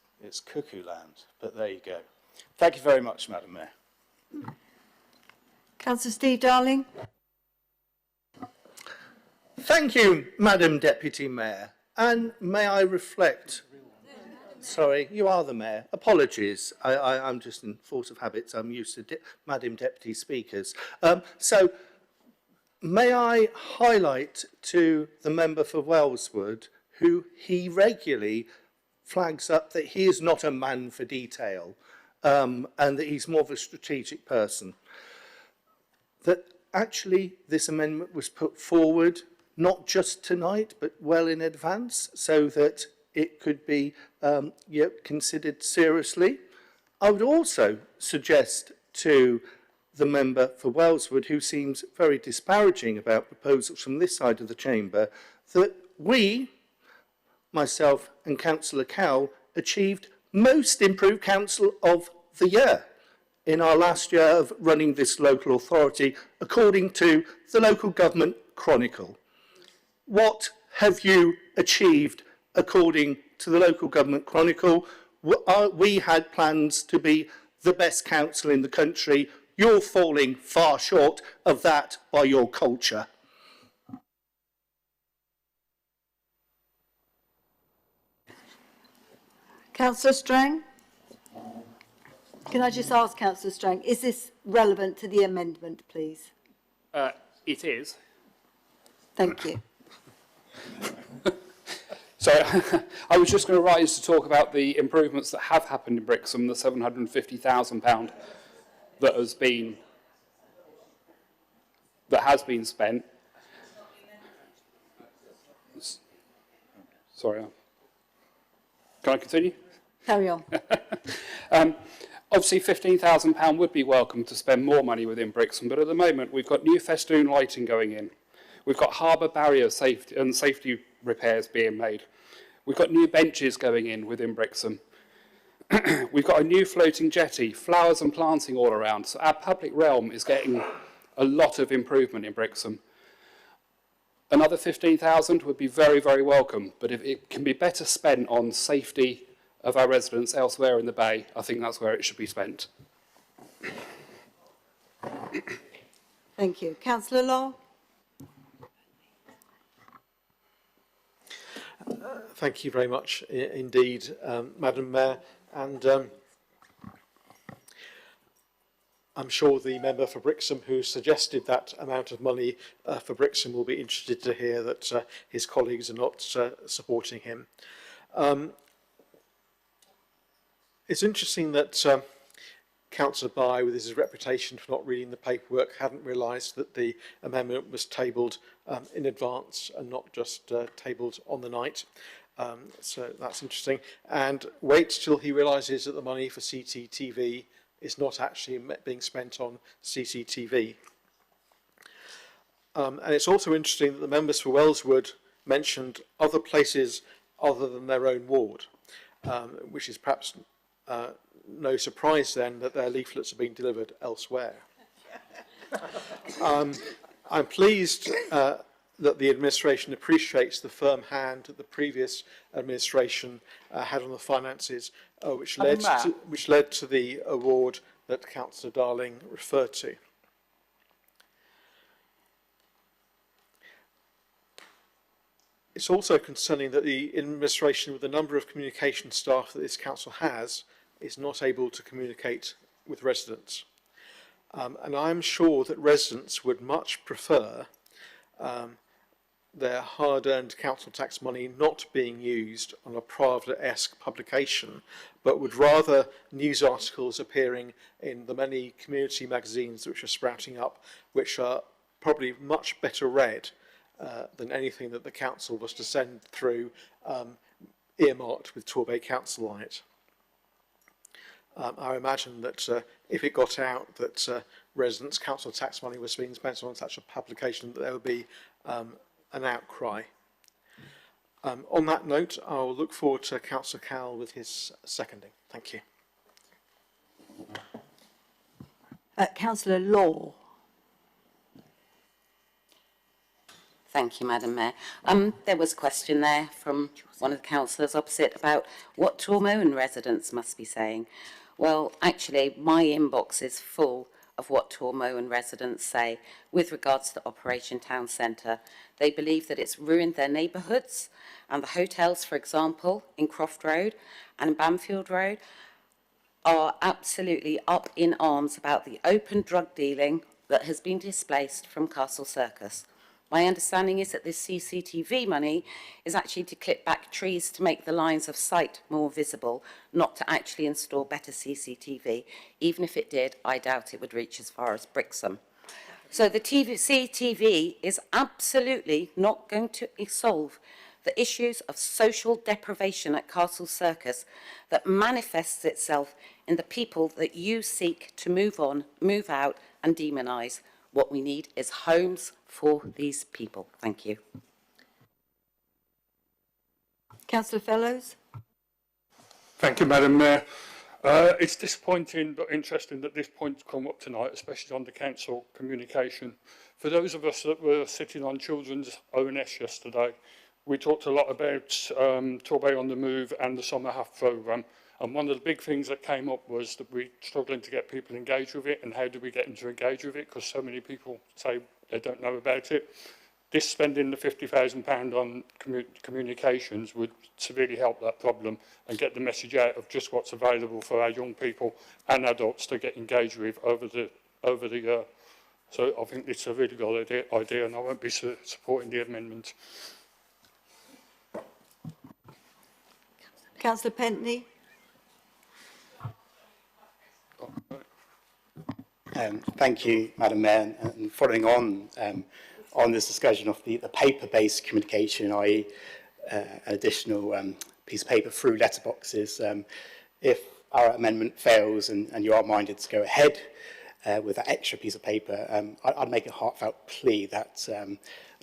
cuckoo land. But there you go. Thank you very much, Madam Mayor. Councillor Steve Darling. Thank you, Madam Deputy Mayor. And may I reflect... Sorry, you are the Mayor. Apologies. I'm just in force of habits. I'm used to Madam Deputy Speakers. So may I highlight to the member for Wellswood, who he regularly flags up that he is not a man for detail, and that he's more of a strategic person, that actually this amendment was put forward not just tonight, but well in advance, so that it could be considered seriously. I would also suggest to the member for Wellswood, who seems very disparaging about proposals from this side of the chamber, that we, myself and Councillor Cowell, achieved most improved council of the year in our last year of running this local authority, according to the Local Government Chronicle. What have you achieved according to the Local Government Chronicle? We had plans to be the best council in the country. You're falling far short of that by your culture. Councillor Strang? Can I just ask Councillor Strang, is this relevant to the amendment, please? It is. Thank you. So I was just going to rise to talk about the improvements that have happened in Brixham, the £750,000 that has been spent. Sorry, can I continue? Carry on. Obviously, £15,000 would be welcome to spend more money within Brixham, but at the moment we've got new festoon lighting going in. We've got harbour barrier safety repairs being made. We've got new benches going in within Brixham. We've got a new floating jetty, flowers and planting all around. So our public realm is getting a lot of improvement in Brixham. Another 15,000 would be very, very welcome, but if it can be better spent on safety of our residents elsewhere in the Bay, I think that's where it should be spent. Thank you. Councillor Law? Thank you very much indeed, Madam Mayor, and I'm sure the member for Brixham who suggested that amount of money for Brixham will be interested to hear that his colleagues are not supporting him. It's interesting that Councillor Bye, with his reputation for not reading the paperwork, hadn't realised that the amendment was tabled in advance and not just tabled on the night. So that's interesting. And wait till he realises that the money for CCTV is not actually being spent on CCTV. And it's also interesting that the members for Wellswood mentioned other places other than their own ward, which is perhaps no surprise then that their leaflets are being delivered elsewhere. I'm pleased that the administration appreciates the firm hand that the previous administration had on the finances, which led to the award that Councillor Darling referred to. It's also concerning that the administration, with the number of communication staff that this council has, is not able to communicate with residents. And I'm sure that residents would much prefer their hard-earned council tax money not being used on a Pravda-esque publication, but would rather news articles appearing in the many community magazines which are sprouting up, which are probably much better read than anything that the council was to send through earmarked with Torbay Council on it. I imagine that if it got out that residents' council tax money was being spent on such a publication, that there would be an outcry. On that note, I'll look forward to Councillor Cowell with his seconding. Thank you. Councillor Law. Thank you, Madam Mayor. There was a question there from one of the councillors opposite about what Tormowen residents must be saying. Well, actually, my inbox is full of what Tormowen residents say with regards to Operation Town Centre. They believe that it's ruined their neighbourhoods, and the hotels, for example, in Croft Road and Bamfield Road, are absolutely up in arms about the open drug dealing that has been displaced from Castle Circus. My understanding is that this CCTV money is actually to clip back trees to make the lines of sight more visible, not to actually install better CCTV. Even if it did, I doubt it would reach as far as Brixham. So the CCTV is absolutely not going to solve the issues of social deprivation at Castle Circus that manifests itself in the people that you seek to move on, move out and demonise. What we need is homes for these people. Thank you. Councillor Fellows. Thank you, Madam Mayor. It's disappointing but interesting that this point's come up tonight, especially on the council communication. For those of us that were sitting on Children's ONS yesterday, we talked a lot about Torbay on the Move and the Summer Half programme. And one of the big things that came up was that we're struggling to get people engaged with it, and how do we get them to engage with it, because so many people say they don't know about it. this spending the £50,000 on communications would severely help that problem and get the message out of just what's available for our young people and adults to get engaged with over the year. So I think it's a really good idea and I won't be supporting the amendment. Councillor Pentney. Thank you, Madam Mayor. And following on this discussion of the paper-based communication, i.e. An additional piece of paper through letterboxes, if our amendment fails and you are minded to go ahead with that extra piece of paper, I'd make a heartfelt plea that,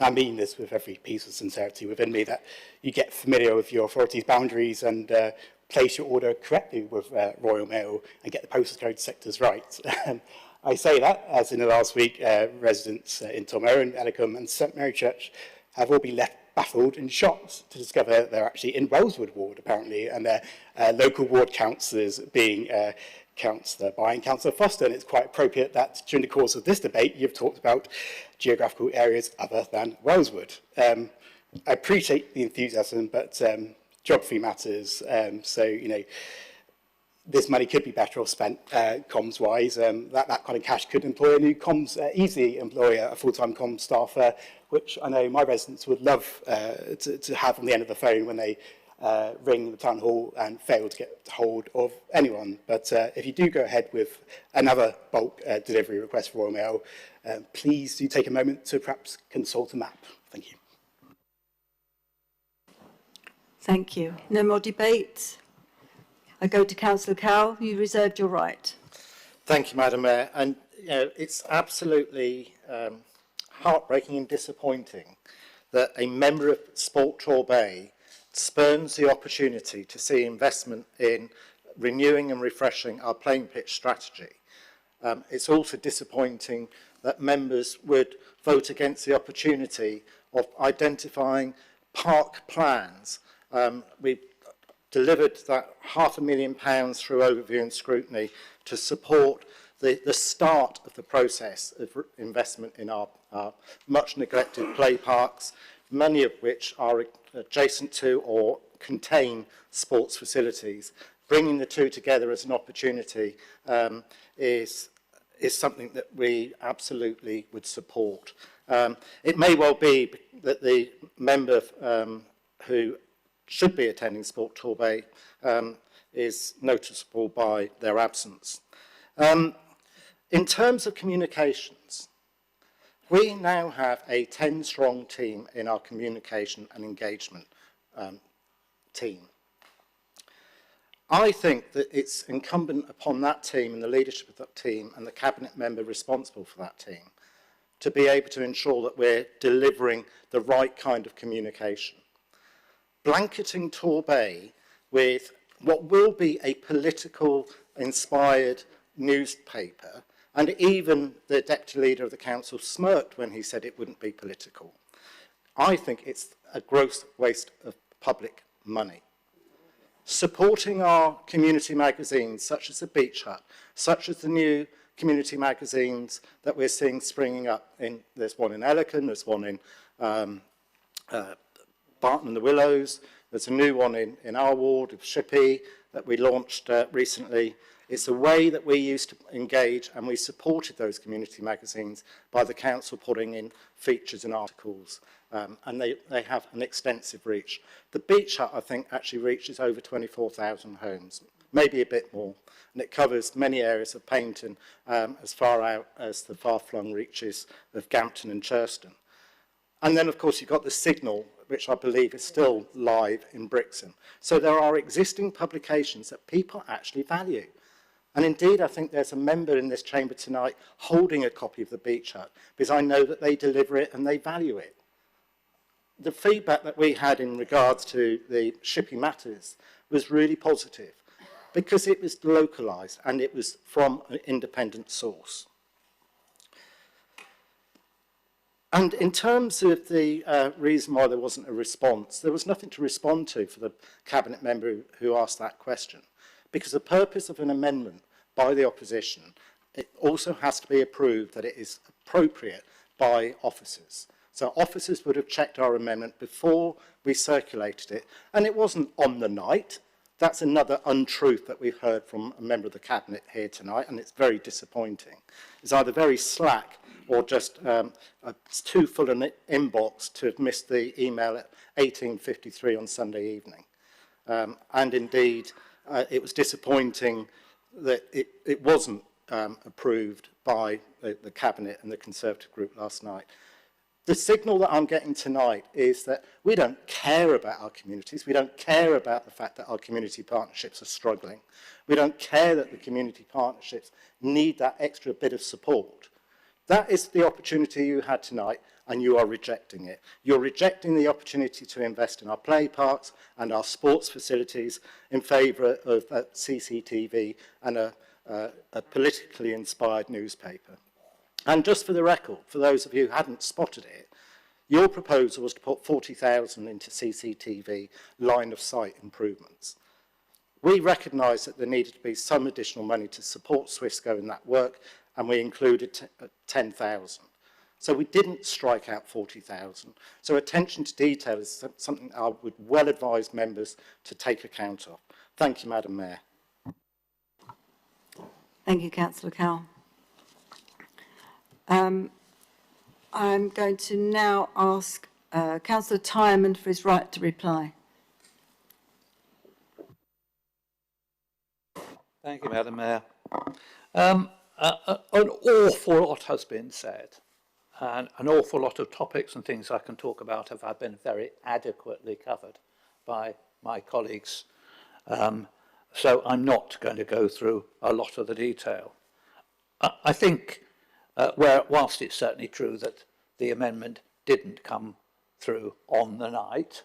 I mean this with every piece of sincerity within me, that you get familiar with your authority's boundaries and place your order correctly with Royal Mail and get the postal code sectors right. I say that, as in the last week, residents in Torbay and Ellicombe and St Mary Church have all been left baffled and shocked to discover they're actually in Wellswood ward, apparently, and their local ward councillors being Councillor By and Councillor Foster. And it's quite appropriate that during the course of this debate, you've talked about geographical areas other than Wellswood. I appreciate the enthusiasm, but geography matters. So, you know, this money could be better off spent comms-wise. That kind of cash could employ a new comms, easily employ a full-time comms staffer, which I know my residents would love to have on the end of the phone when they ring the town hall and fail to get hold of anyone. But if you do go ahead with another bulk delivery request for Royal Mail, please do take a moment to perhaps consult a map. Thank you. Thank you. No more debate. I go to Councillor Cowell. You reserved your right. Thank you, Madam Mayor. And you know, it's absolutely heartbreaking and disappointing that a member of Sport Torbay spurns the opportunity to see investment in renewing and refreshing our playing pitch strategy. It's also disappointing that members would vote against the opportunity of identifying park plans. We delivered that £500,000 through overview and scrutiny to support the start of the process of investment in our much neglected play parks, many of which are adjacent to or contain sports facilities. Bringing the two together as an opportunity is something that we absolutely would support. It may well be that the member who should be attending Sport Torbay is noticeable by their absence. In terms of communications, we now have a 10-strong team in our communication and engagement team. I think that it's incumbent upon that team and the leadership of that team and the cabinet member responsible for that team to be able to ensure that we're delivering the right kind of communication. Blanketing Torbay with what will be a political-inspired newspaper, and even the deputy leader of the council smirked when he said it wouldn't be political. I think it's a gross waste of public money. Supporting our community magazines, such as the Beach Hut, such as the new community magazines that we're seeing springing up. There's one in Ellicombe, there's one in Barton and the Willows, there's a new one in our ward of Shippey that we launched recently. It's a way that we used to engage, and we supported those community magazines by the council putting in features and articles, and they have an extensive reach. The Beach Hut, I think, actually reaches over 24,000 homes, maybe a bit more, and it covers many areas of Paignton as far out as the far-flung reaches of Gampton and Churston. And then, of course, you've got the Signal, which I believe is still live in Brixham. So there are existing publications that people actually value. And indeed, I think there's a member in this chamber tonight holding a copy of the Beach Hut, because I know that they deliver it and they value it. The feedback that we had in regards to the Shippey Matters was really positive, because it was localised and it was from an independent source. And in terms of the reason why there wasn't a response, there was nothing to respond to for the cabinet member who asked that question, because the purpose of an amendment by the opposition, it also has to be approved that it is appropriate by officers. So officers would have checked our amendment before we circulated it, and it wasn't on the night. That's another untruth that we've heard from a member of the Cabinet here tonight, and it's very disappointing. It's either very slack or just too full an inbox to have missed the email at 18:53 on Sunday evening. And indeed, it was disappointing that it wasn't approved by the Cabinet and the Conservative group last night. The signal that I'm getting tonight is that we don't care about our communities. We don't care about the fact that our community partnerships are struggling. We don't care that the community partnerships need that extra bit of support. That is the opportunity you had tonight, and you are rejecting it. You're rejecting the opportunity to invest in our play parks and our sports facilities in favour of CCTV and a politically inspired newspaper. And just for the record, for those of you who hadn't spotted it, your proposal was to put 40,000 into CCTV line of sight improvements. We recognised that there needed to be some additional money to support Swissco in that work, and we included 10,000. So we didn't strike out 40,000. So attention to detail is something I would well advise members to take account of. Thank you, Madam Mayor. Thank you, Councillor Cowell. I'm going to now ask Councillor Tyerman for his right to reply. Thank you, Madam Mayor. An awful lot has been said, and an awful lot of topics and things I can talk about have been very adequately covered by my colleagues. So I'm not going to go through a lot of the detail. I think whilst it's certainly true that the amendment didn't come through on the night,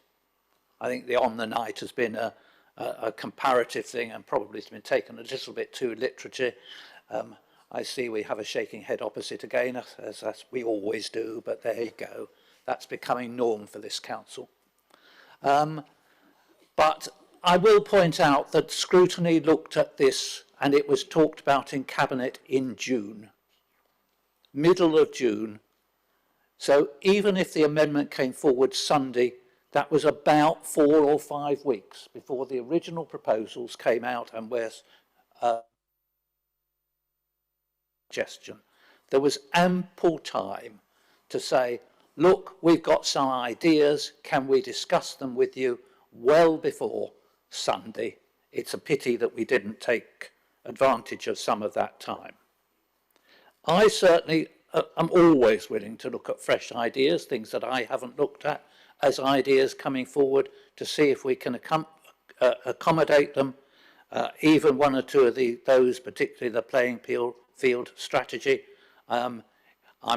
I think the on the night has been a comparative thing and probably has been taken a little bit too literally. I see we have a shaking head opposite again, as we always do, but there you go. That's becoming norm for this council. But I will point out that scrutiny looked at this and it was talked about in Cabinet in June. Middle of June. So even if the amendment came forward Sunday, that was about 4 or 5 weeks before the original proposals came out and were suggestion. There was ample time to say, look, we've got some ideas, can we discuss them with you well before Sunday? It's a pity that we didn't take advantage of some of that time. I certainly am always willing to look at fresh ideas, things that I haven't looked at, as ideas coming forward to see if we can accommodate them. Even one or two of those, particularly the playing field strategy. I'm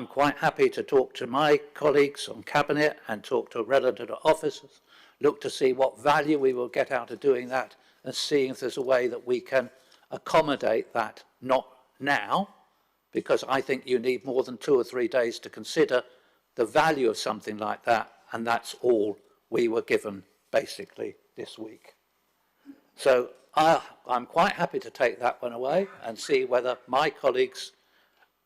quite happy to talk to my colleagues on Cabinet and talk to relevant officers, look to see what value we will get out of doing that and see if there's a way that we can accommodate that, not now, because I think you need more than 2 or 3 days to consider the value of something like that, and that's all we were given basically this week. So I'm quite happy to take that one away and see whether my colleagues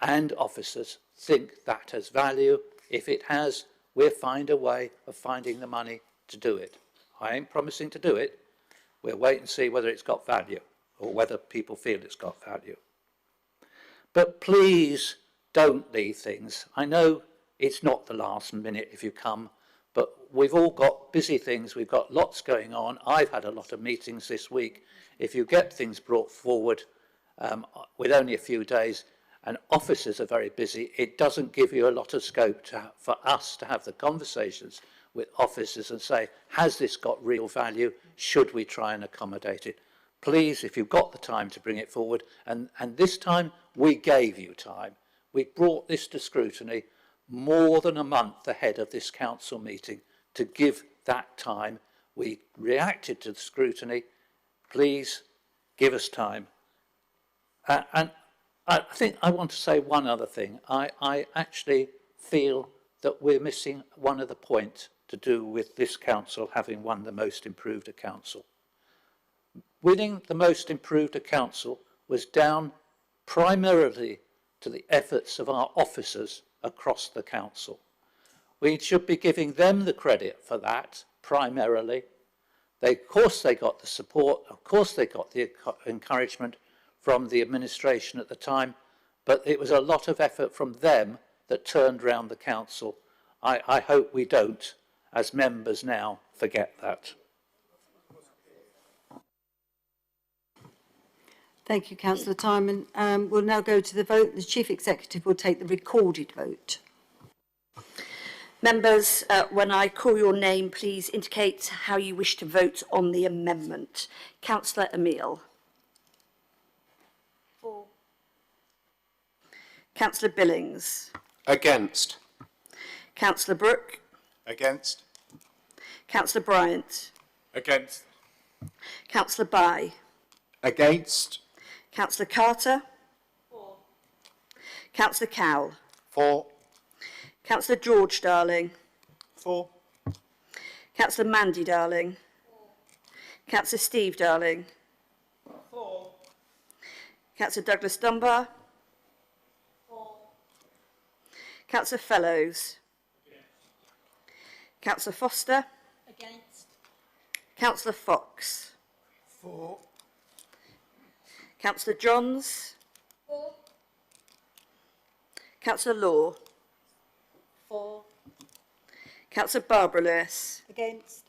and officers think that has value. If it has, we'll find a way of finding the money to do it. I ain't promising to do it. We'll wait and see whether it's got value or whether people feel it's got value. But please don't leave things. I know it's not the last minute if you come, but we've all got busy things. We've got lots going on. I've had a lot of meetings this week. If you get things brought forward with only a few days, and officers are very busy, it doesn't give you a lot of scope for us to have the conversations with officers and say, has this got real value? Should we try and accommodate it? Please, if you've got the time to bring it forward, and this time we gave you time. We brought this to scrutiny more than a month ahead of this council meeting to give that time. We reacted to the scrutiny. Please give us time. And I think I want to say one other thing. I actually feel that we're missing one of the points to do with this council having won the most improved council. Winning the most improved council was down primarily to the efforts of our officers across the council. We should be giving them the credit for that, primarily. Of course they got the support, of course they got the encouragement from the administration at the time, but it was a lot of effort from them that turned round the council. I hope we don't, as members now, forget that. Thank you, Councillor Timon. We'll now go to the vote. The Chief Executive will take the recorded vote. Members, when I call your name, please indicate how you wish to vote on the amendment. Councillor Emile. For. Councillor Billings. Against. Councillor Brooke. Against. Councillor Bryant. Against. Councillor Bye. Against. Councillor Carter. For. Councillor Cowell. For. Councillor George Darling. For. Councillor Mandy Darling. Councillor Steve Darling. For. Councillor Douglas Dunbar. For. Councillor Fellows. Councillor Foster. Against. Councillor Fox. For. Councillor Johns. For. Councillor Law. For. Councillor Barbara Lewis. Against.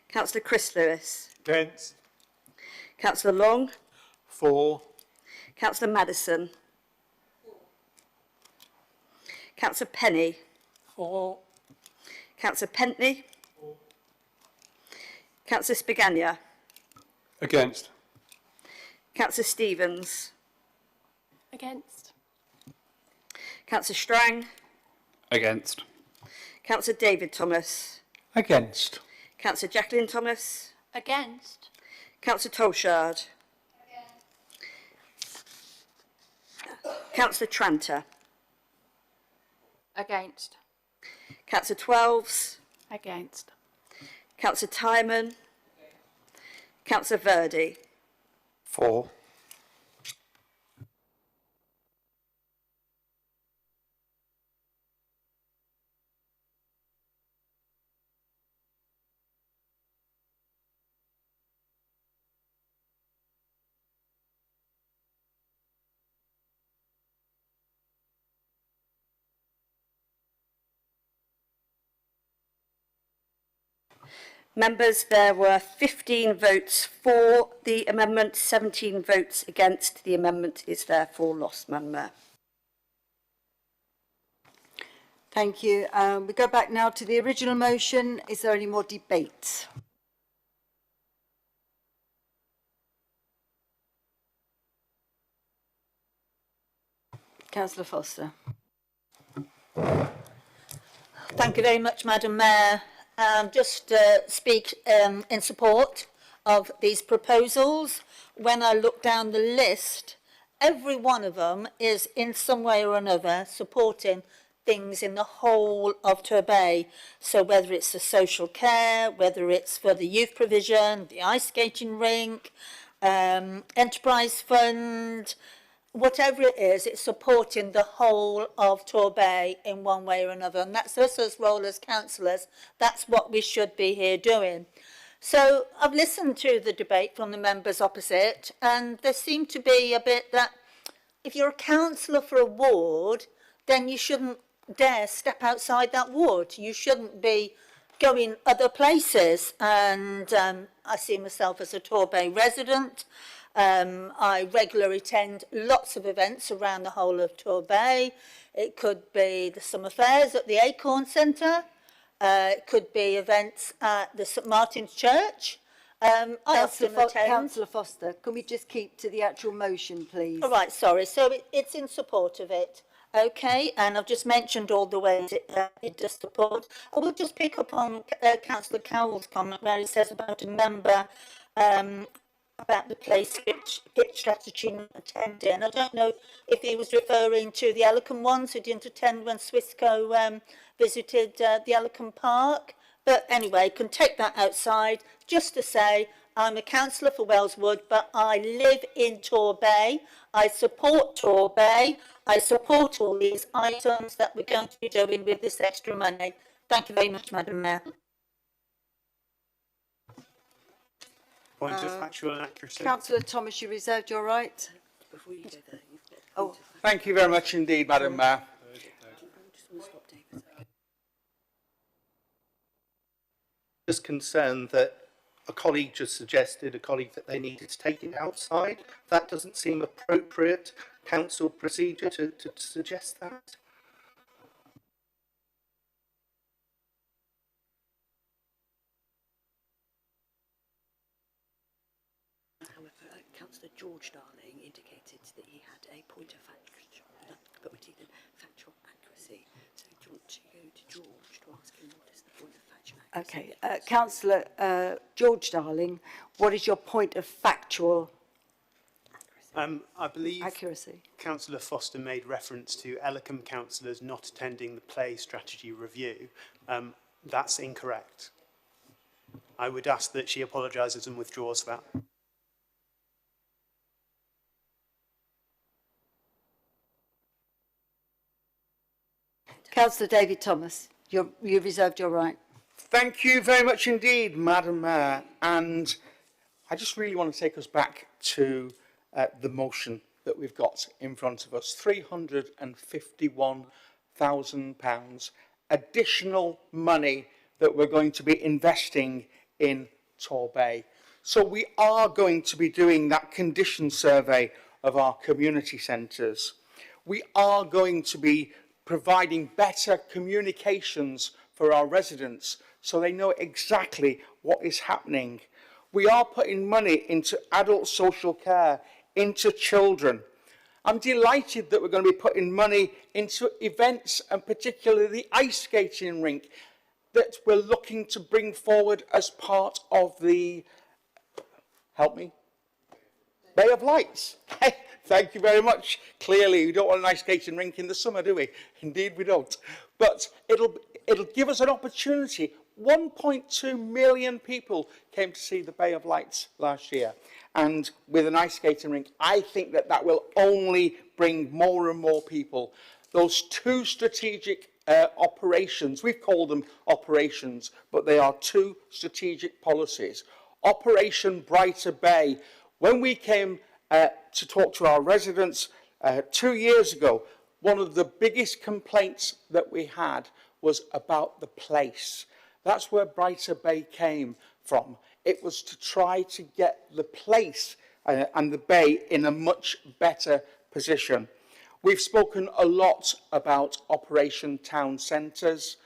Councillor Chris Lewis. Against. Councillor Long. For. Councillor Madison. Councillor Penny. For. Councillor Pentney. Councillor Spigania. Against. Councillor Stevens. Against. Councillor Strang. Against. Councillor David Thomas. Against. Councillor Jacqueline Thomas. Against. Councillor Tolshard. Councillor Tranter. Against. Councillor Twelves. Against. Councillor Timon. Councillor Verdi. For. Members, there were 15 votes for the amendment, 17 votes against. The amendment is therefore lost, Madam Mayor. Thank you. We go back now to the original motion. Is there any more debate? Councillor Foster. Thank you very much, Madam Mayor. Just speak in support of these proposals. When I look down the list, every one of them is in some way or another supporting things in the whole of Torbay. So whether it's the social care, whether it's for the youth provision, the ice skating rink, enterprise fund, whatever it is, it's supporting the whole of Torbay in one way or another. And that's us as role as councillors. That's what we should be here doing. So I've listened to the debate from the members opposite, and there seemed to be a bit that if you're a councillor for a ward, then you shouldn't dare step outside that ward. You shouldn't be going other places. And I see myself as a Torbay resident. I regularly attend lots of events around the whole of Torbay. It could be the summer fairs at the Acorn Centre. It could be events at the St Martin's Church. I often attend. Councillor Foster, can we just keep to the actual motion, please? All right, sorry. So it's in support of it. Okay, and I've just mentioned all the ways it does support. I will just pick up on Councillor Cowell's comment where he says about a member about the place pitch strategy not attending. I don't know if he was referring to the Ellicombe ones who didn't attend when Swissco visited the Ellicombe Park. But anyway, can take that outside just to say I'm a councillor for Wellswood, but I live in Torbay. I support Torbay. I support all these items that we're going to be doing with this extra money. Thank you very much, Madam Mayor. Point of factual accuracy. Councillor Thomas, you reserved your right. Before you go there, Oh, Thank you very much indeed, Madam Mayor. Just concerned that a colleague just suggested, that they needed to take it outside. That doesn't seem appropriate council procedure to suggest that. However, Councillor George Darling indicated that he had a point of factual accuracy. So do you want to go to George to ask him what is the point of factual accuracy? okay. Councillor George Darling, what is your point of factual I believe accuracy? Councillor Foster made reference to Elicum councillors not attending the play strategy review. That's incorrect. I would ask that she apologises and withdraws that. Councillor David Thomas, you've reserved your right. Thank you very much indeed, Madam Mayor. And I just really want to take us back to the motion that we've got in front of us. £351,000 additional money that we're going to be investing in Torbay. So we are going to be doing that condition survey of our community centres. We are going to be providing better communications for our residents so they know exactly what is happening. We are putting money into adult social care, into children. I'm delighted that we're going to be putting money into events, and particularly the ice skating rink that we're looking to bring forward as part of the, help me, Bay of Lights. Thank you very much. Clearly, we don't want an ice skating rink in the summer, do we? Indeed, we don't. But it'll give us an opportunity. 1.2 million people came to see the Bay of Lights last year. And with an ice skating rink, I think that will only bring more and more people. Those two strategic operations, we've called them operations, but they are two strategic policies. Operation Brighter Bay. When we came to talk to our residents 2 years ago, one of the biggest complaints that we had was about the place. That's where Brighter Bay came from. It was to try to get the place and the bay in a much better position. We've spoken a lot about Operation Town Centres.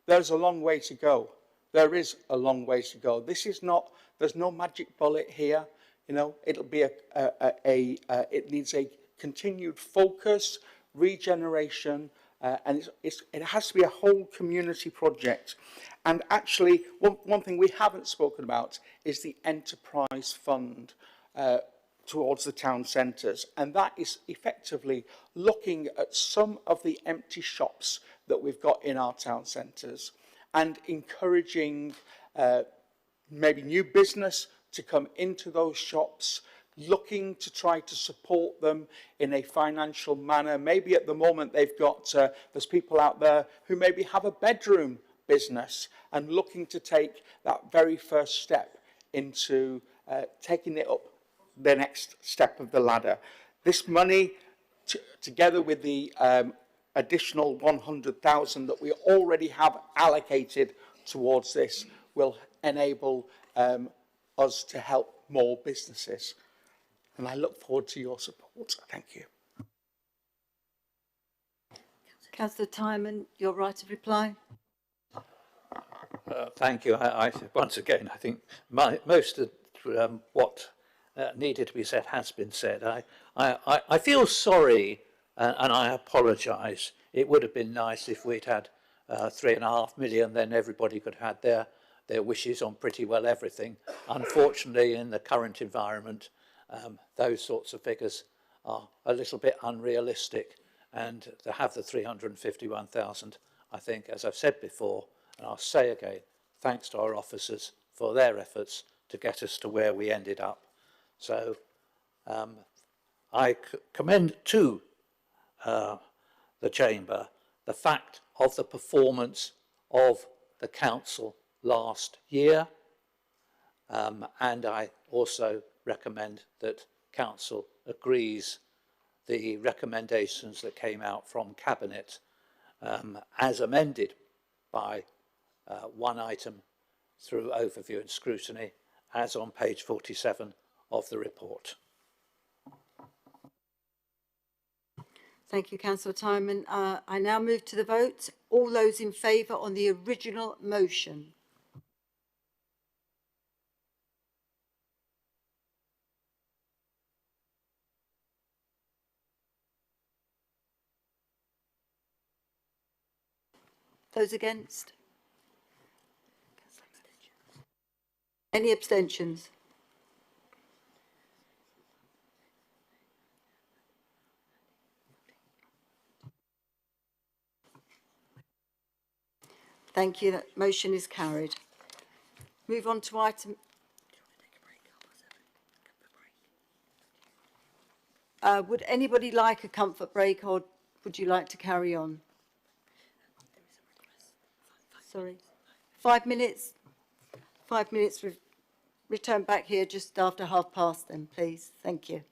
There's a long way to go. There is a long way to go. This is not, there's no magic bullet here. You know, it'll be it needs a continued focus, regeneration, and it has to be a whole community project. And actually, one thing we haven't spoken about is the enterprise fund towards the town centres. And that is effectively looking at some of the empty shops that we've got in our town centres and encouraging maybe new business to come into those shops, looking to try to support them in a financial manner. Maybe at the moment they've got, there's people out there who maybe have a bedroom business and looking to take that very first step into taking it up the next step of the ladder. This money, together with the additional 100,000 that we already have allocated towards this, will enable us to help more businesses. And I look forward to your support. Thank you. Councillor Timon, your right of reply. Thank you. Once again, I think most of what needed to be said has been said. I feel sorry and I apologise. It would have been nice if we'd had 3.5 million, then everybody could have had their wishes on pretty well everything. Unfortunately, in the current environment, those sorts of figures are a little bit unrealistic. And to have the 351,000, I think, as I've said before, and I'll say again, thanks to our officers for their efforts to get us to where we ended up. So I commend to the Chamber the fact of the performance of the Council last year, and I also recommend that Council agrees the recommendations that came out from Cabinet as amended by one item through overview and scrutiny, as on page 47 of the report. Thank you, Councillor Timon. I now move to the vote. All those in favour on the original motion? Those against? Any abstentions? Thank you. That motion is carried. Move on to item. Would anybody like a comfort break, or would you like to carry on? Sorry. 5 minutes. 5 minutes. Return back here just after past then, please. Thank you.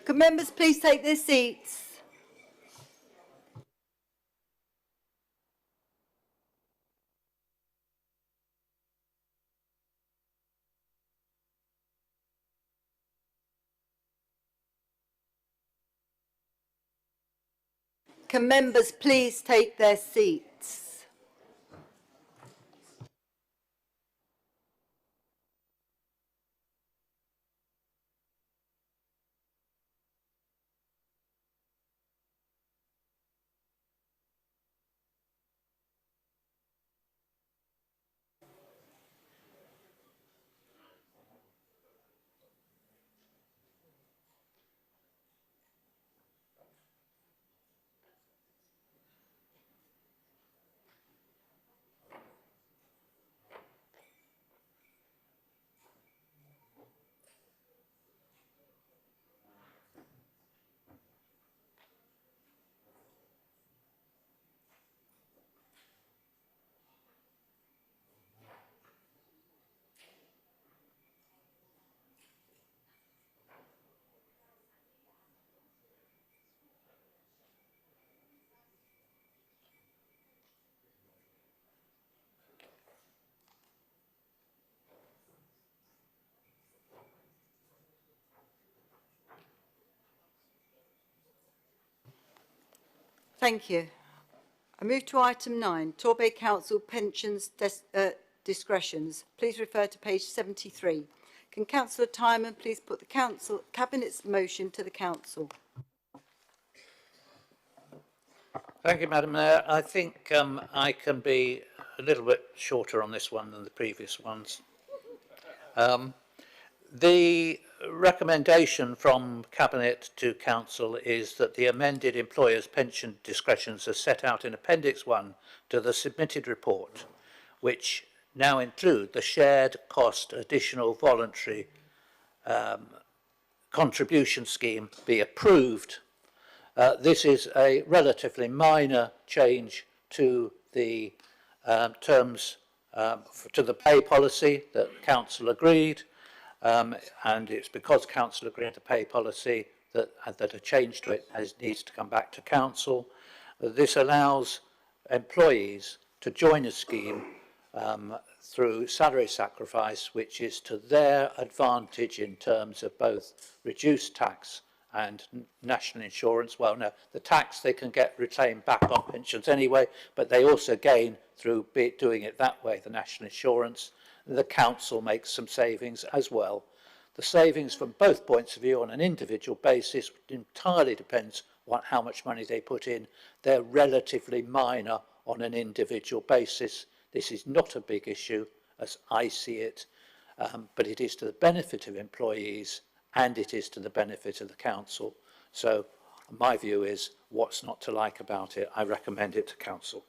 Could members please take their seats? Can members please take their seats? Thank you. I move to item 9, Torbay Council Pensions Discretions. Please refer to page 73. Can Councillor Timon please put the Cabinet's motion to the Council? Thank you, Madam Mayor. I think I can be a little bit shorter on this one than the previous ones. The recommendation from Cabinet to Council is that the amended employers' pension discretions are set out in Appendix 1 to the submitted report, which now include the shared cost additional voluntary contribution scheme be approved. This is a relatively minor change to the terms to the pay policy that Council agreed. And it's because Council agreed to pay policy that a change to it needs to come back to Council. This allows employees to join a scheme through salary sacrifice, which is to their advantage in terms of both reduced tax and national insurance. Well, no, the tax they can get reclaimed back on pensions anyway, but they also gain through doing it that way, the national insurance. The Council makes some savings as well. The savings from both points of view on an individual basis entirely depends on how much money they put in. They're relatively minor on an individual basis. This is not a big issue as I see it, but it is to the benefit of employees and it is to the benefit of the Council. So my view is what's not to like about it. I recommend it to Council.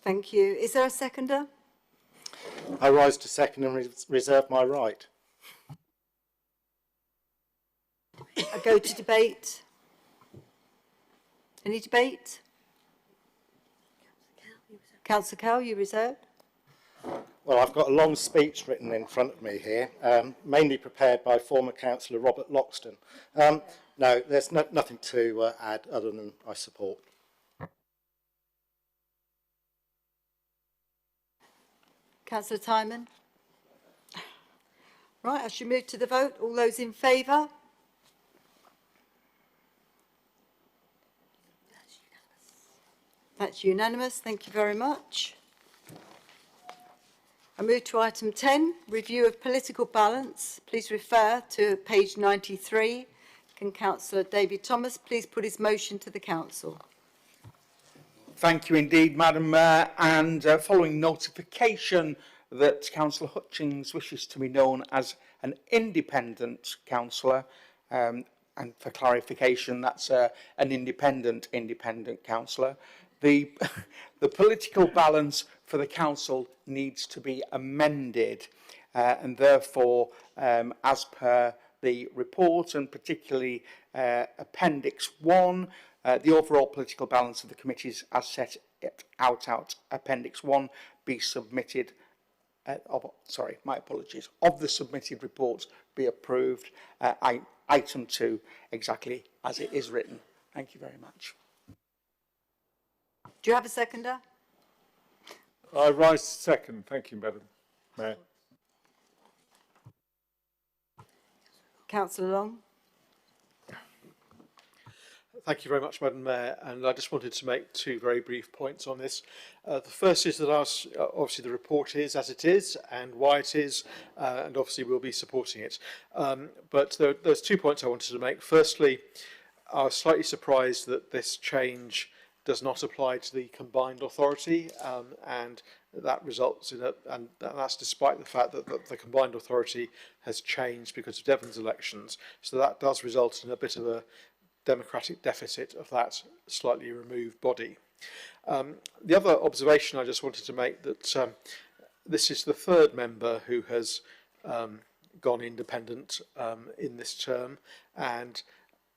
Thank you. Is there a seconder? I rise to second and reserve my right. I go to debate. Any debate? Councillor Cowell, you reserved? Well, I've got a long speech written in front of me here, mainly prepared by former councillor Robert Loxton. No, there's nothing to add other than I support. Councillor Timon? Right, I should move to the vote. All those in favour? That's unanimous. Thank you very much. I move to item 10, review of political balance. Please refer to page 93. Can Councillor David Thomas please put his motion to the Council? Thank you indeed, Madam Mayor. And following notification that Councillor Hutchings wishes to be known as an independent councillor, and for clarification, that's an independent councillor. The political balance for the council needs to be amended, and therefore, as per the report and particularly Appendix 1, the overall political balance of the committees as set out Appendix 1 be submitted my apologies, of the submitted reports be approved, item 2, exactly as it is written. Thank you very much. Do you have a seconder? I rise to second. Thank you, Madam Mayor. Councillor Long. Thank you very much, Madam Mayor. And I just wanted to make 2 very brief points on this. The first is that obviously the report is as it is and why it is, and obviously we'll be supporting it. But there's 2 points I wanted to make. Firstly, I was slightly surprised that this change does not apply to the combined authority, and that results in and that's despite the fact that the combined authority has changed because of Devon's elections. So that does result in a bit of a democratic deficit of that slightly removed body. The other observation I just wanted to make that this is the 3rd member who has gone independent in this term, and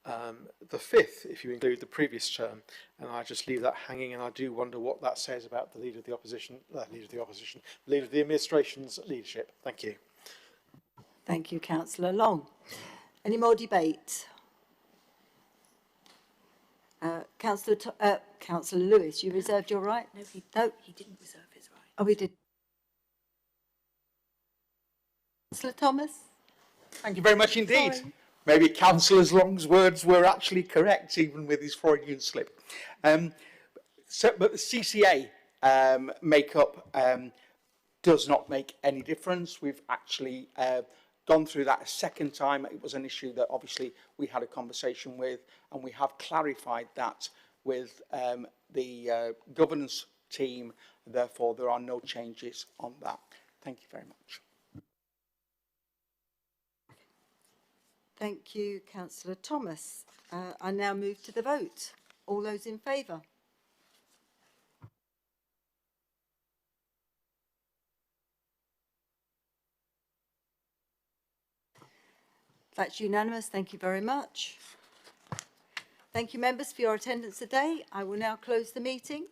the 5th if you include the previous term, and I just leave that hanging, and I do wonder what that says about the leader of the opposition, leader of the administration's leadership. Thank you. Thank you, Councillor Long. Any more debate? Councillor Lewis, you reserved your right? No, he didn't reserve his right. Oh, we did. Councillor Thomas? Thank you very much indeed. Sorry. Maybe Councillor Long's words were actually correct, even with his Freudian slip. But the CCA makeup does not make any difference. We've actually gone through that a second time. It was an issue that obviously we had a conversation with, and we have clarified that with the governance team. Therefore, there are no changes on that. Thank you very much. Thank you, Councillor Thomas. I now move to the vote. All those in favour? That's unanimous. Thank you very much. Thank you, members, for your attendance today. I will now close the meeting.